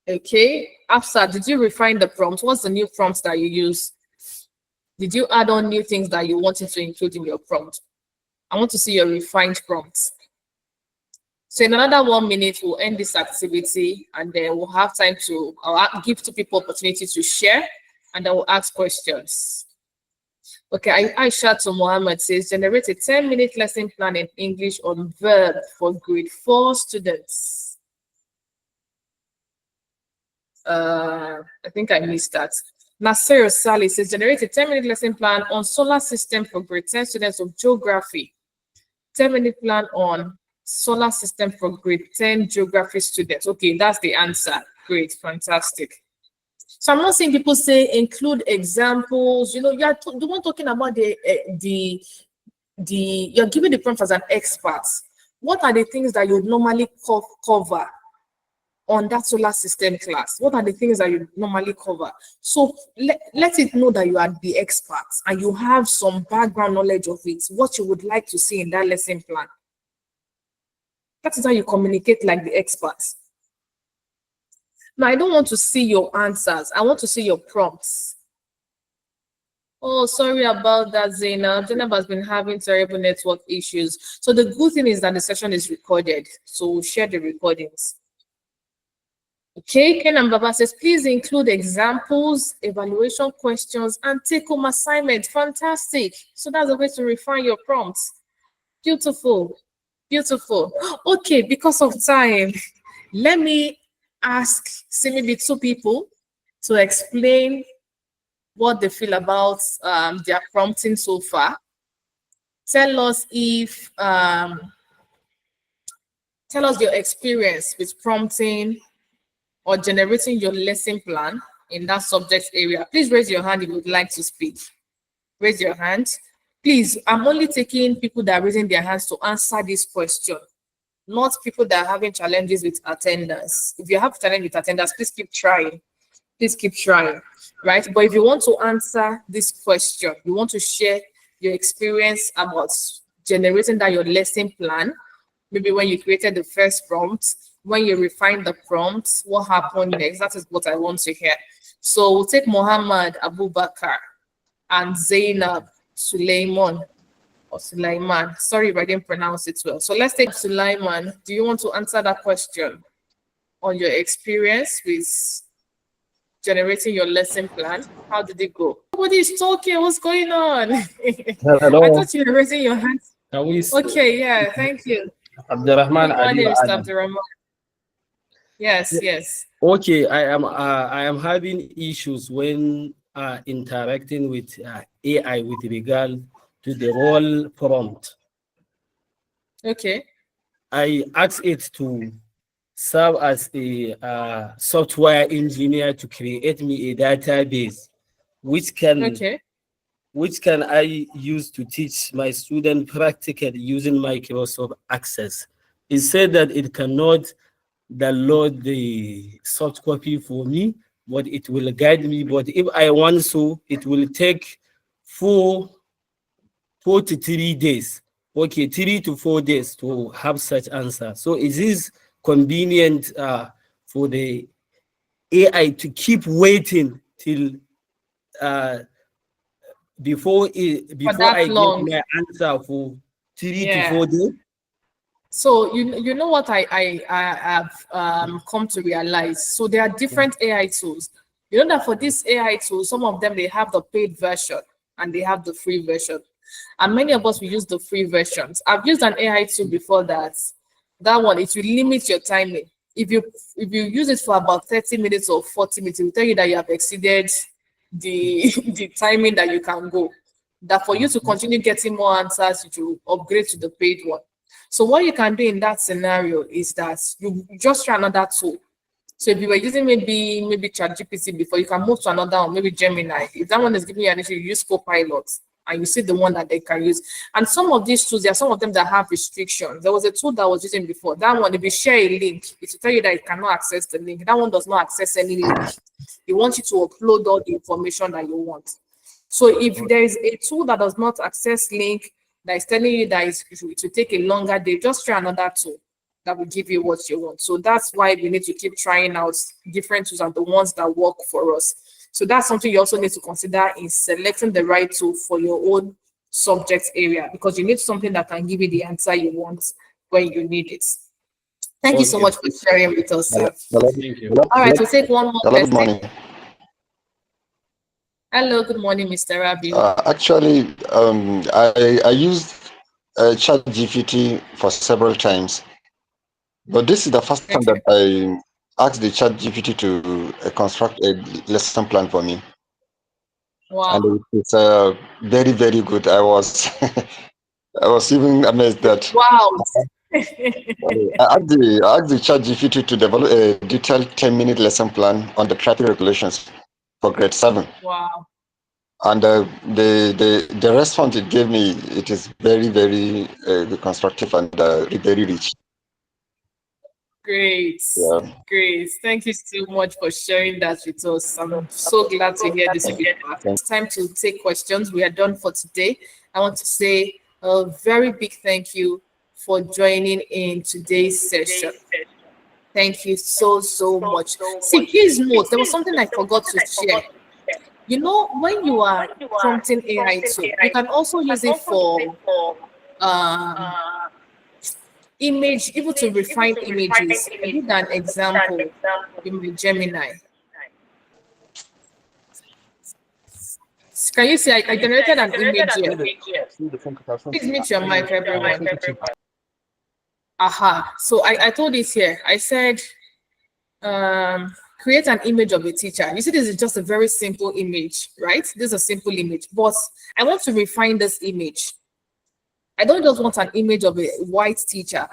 Okay, Afsa, did you refine the prompt? What's the new prompts that you use? Did you add on new things that you wanted to include in your prompt? I want to see your refined prompts. So in another 1 minute, we'll end this activity and then we'll have time to give 2 people opportunity to share and then we'll ask questions. Okay, Aisha to Mohammed says, generate a 10-minute lesson plan in English on verb for grade 4 students. I think I missed that. Nasser Sali says, generate a 10-minute lesson plan on solar system for grade 10 students of geography. 10-minute plan on solar system for grade 10 geography students. Okay, that's the answer. Great, fantastic. So I'm not seeing people say include examples. You know, you're the one talking about you're giving the prompt as an expert. What are the things that you would normally cover on that solar system class? What are the things that you normally cover? So let it know that you are the expert and you have some background knowledge of it, what you would like to see in that lesson plan. That is how you communicate like the experts. No, I don't want to see your answers. I want to see your prompts. Oh, sorry about that, Zainab. Zainab has been having terrible network issues. So the good thing is that the session is recorded. So we'll share the recordings. Okay, Ken Baba says, please include examples, evaluation questions, and take-home assignments. Fantastic. So that's a way to refine your prompts. Beautiful. Beautiful. Okay, because of time, let me ask maybe two people to explain what they feel about their prompting so far. Tell us if tell us your experience with prompting or generating your lesson plan in that subject area. Please raise your hand if you would like to speak. Raise your hand. Please, I'm only taking people that are raising their hands to answer this question, not people that are having challenges with attendance. If you have challenge with attendance, please keep trying. Please keep trying, right? But if you want to answer this question, you want to share your experience about generating that your lesson plan, maybe when you created the first prompt, when you refined the prompt, what happened next? That is what I want to hear. So we'll take Mohammed Abubakar and Zainab Suleiman or Sulaiman. Sorry if I didn't pronounce it well. So let's take Sulaiman. Do you want to answer that question on your experience with generating your lesson plan? How did it go? Nobody is talking. What's going on? I Hello. thought you were raising your hands. Can we Okay, yeah, thank you. Abdurrahman Good Ali morning, Mr. Adam. Abdurrahman. Yes, yes. Okay, I am having issues when interacting with AI with regard to the role prompt. Okay, I asked it to serve as a software engineer to create me a database which can okay. I use to teach my student practical using Microsoft Access. It said that it cannot download the soft copy for me, but it will guide me. But if I want so, it will take 4 to 3 days. Okay, 3 to 4 days to have such answer. So is this convenient for the AI to keep waiting till uh, For before that I get long. my answer for 3 to 4 Yeah. days? So you know what I have come to realize. So there are different AI tools. You know that for this AI tools, some of them they have the paid version and they have the free version. And many of us we use the free versions. I've used an AI tool before that. That one it will limit your timing. If you use it for about 30 minutes or 40 minutes, it will tell you that you have exceeded the the timing that you can go. That for you to continue getting more answers, you upgrade to the paid one. So what you can do in that scenario is that you just try another tool. So if you were using maybe ChatGPT before, you can move to another one, maybe Gemini. If that one is giving you an issue, you use Copilot and you see the one that they can use. And some of these tools, there are some of them that have restrictions. There was a tool that I was using before. That one, if you share a link, it will tell you that it cannot access the link. That one does not access any link. It wants you to upload all the information that you want. So if there is a tool that does not access link, that is telling you that it will take a longer day, just try another tool that will give you what you want. So that's why we need to keep trying out different tools and the ones that work for us. So that's something you also need to consider in selecting the right tool for your own subject area, because you need something that can give you the answer you want when you need it. Thank you so Okay, much for sharing with us, sir. thank you. All right, we'll take one more Hello, good person. morning. Hello, good morning, Mr. Rabiu. Actually, I used ChatGPT for several times, but this is the first time that Okay. I asked the ChatGPT to construct a lesson plan for me, Wow. and it's very, very good. I was I was even amazed that Wow. I asked the ChatGPT to develop a detailed 10-minute lesson plan on the traffic regulations for grade 7. Wow. And the response it gave me, it is very, very constructive and very rich. Great. Yeah. Great. Thank you so much for sharing that with us. I'm so glad to hear this feedback. Thank It's time to take questions. We are done for today. I want to say a very big thank you for joining in today's session. Thank you so much. See, please note, there was something I forgot to share. You know, when you are prompting AI tool, you can also use it for um, image, even to refine images. I did an example in my Gemini. Can you see I generated an image here? Please mute your mic, everyone. Aha. So I told it here. I said, create an image of a teacher. You see, this is just a very simple image, right? This is a simple image, but I want to refine this image. I don't just want an image of a white teacher.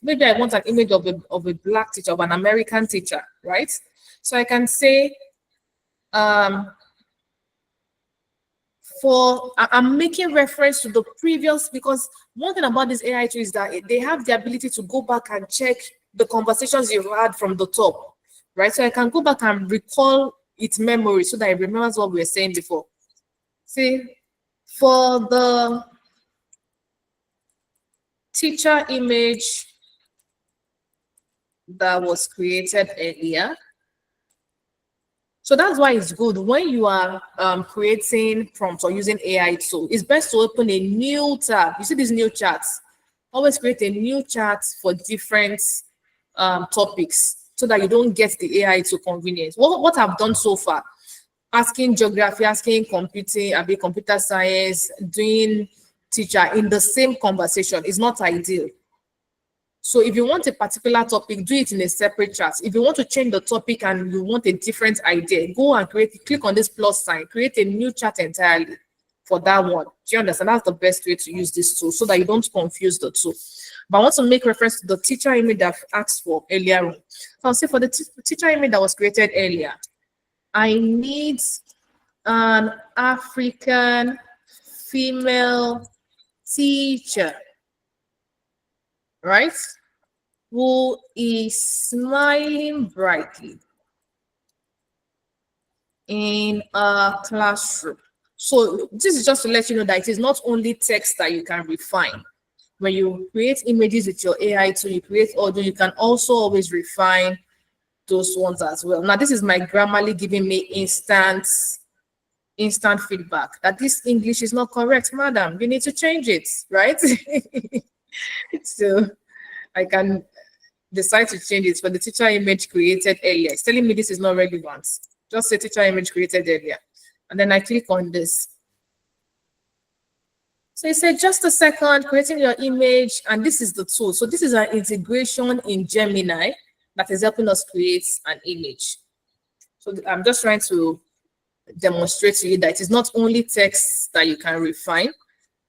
Maybe I want an image of a black teacher, of an American teacher, right? So I can say, I'm making reference to the previous, because one thing about this AI tool is that they have the ability to go back and check the conversations you've had from the top, right? So I can go back and recall its memory so that it remembers what we were saying before. See, for the teacher image that was created earlier. So that's why it's good when you are creating prompts or using AI tool. It's best to open a new tab. You see these new chats. Always create a new chat for different topics so that you don't get the AI to convenience. What I've done so far, asking geography, asking computing, computer science, doing teacher in the same conversation is not ideal. So if you want a particular topic, do it in a separate chat. If you want to change the topic and you want a different idea, go and click on this plus sign, create a new chat entirely for that one. Do you understand? That's the best way to use this tool so that you don't confuse the two. But I want to make reference to the teacher image that I've asked for earlier on. So I'll say for the teacher image that was created earlier, I need an African female teacher, right? Who is smiling brightly in a classroom. So this is just to let you know that it is not only text that you can refine. When you create images with your AI tool, you create audio, you can also always refine those ones as well. Now, this is my Grammarly giving me instant feedback that this English is not correct, madam. You need to change it, right? So I can decide to change it for the teacher image created earlier. It's telling me this is not relevant. Just say teacher image created earlier. And then I click on this. So it said, just a second, creating your image, and this is the tool. So this is an integration in Gemini that is helping us create an image. So I'm just trying to demonstrate to you that it is not only text that you can refine,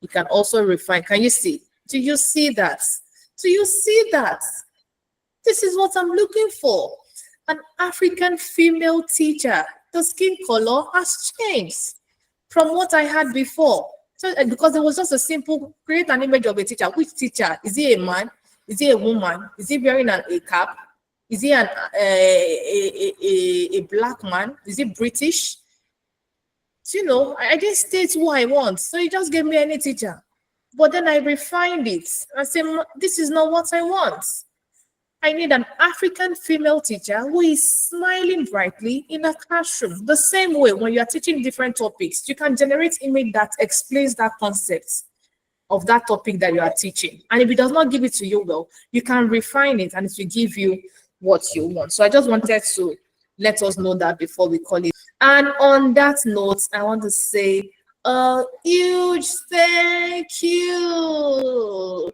you can also refine. Can you see? Do you see that? Do you see that? This is what I'm looking for. An African female teacher. The skin color has changed from what I had before. So, because there was just a simple, create an image of a teacher. Which teacher? Is he a man? Is he a woman? Is he wearing a cap? Is he a black man? Is he British? So, you know, I didn't state who I want. So he just gave me any teacher. But then I refined it. I said, this is not what I want. I need an African female teacher who is smiling brightly in a classroom. The same way when you are teaching different topics, you can generate image that explains that concept of that topic that you are teaching. And if it does not give it to you well, you can refine it and it will give you what you want. So I just wanted to let us know that before we call it. And on that note, I want to say a huge thank you.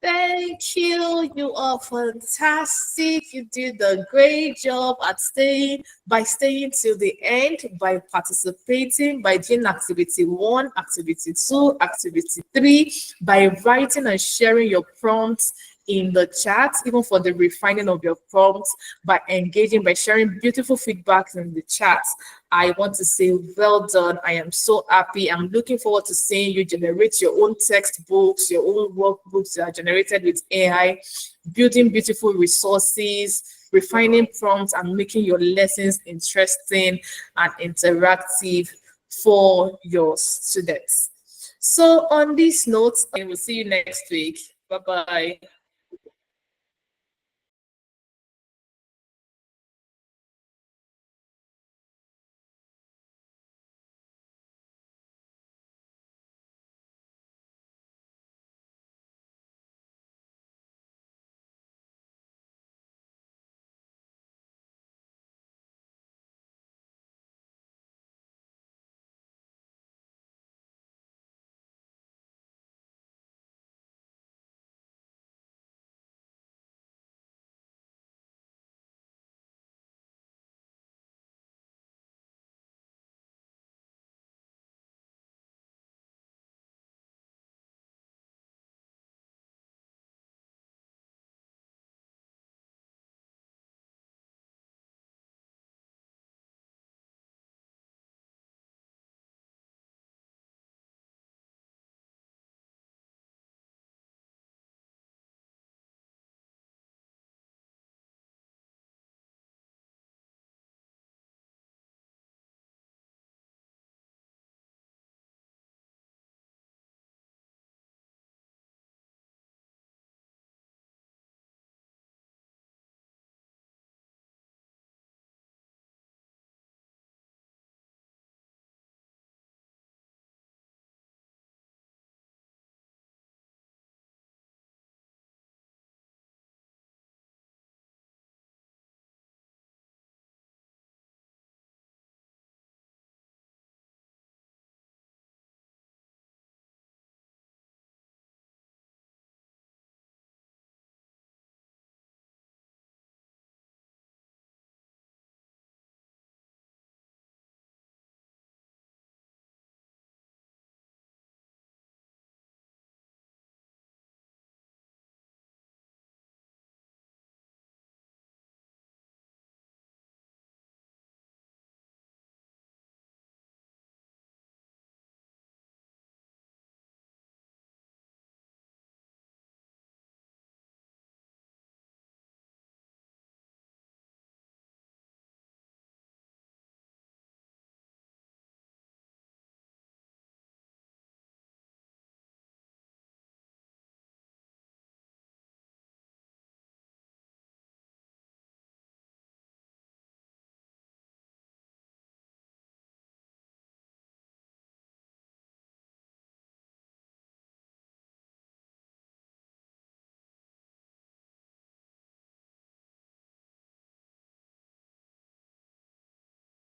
Thank you. You are fantastic. You did a great job at staying till the end, by participating, by doing activity 1, activity 2, activity 3, by writing and sharing your prompts in the chat, even for the refining of your prompts, by engaging, by sharing beautiful feedbacks in the chat. I want to say well done. I am so happy. I'm looking forward to seeing you generate your own textbooks, your own workbooks that are generated with AI, building beautiful resources, refining prompts, and making your lessons interesting and interactive for your students. So on this note, I will see you next week. Bye-bye.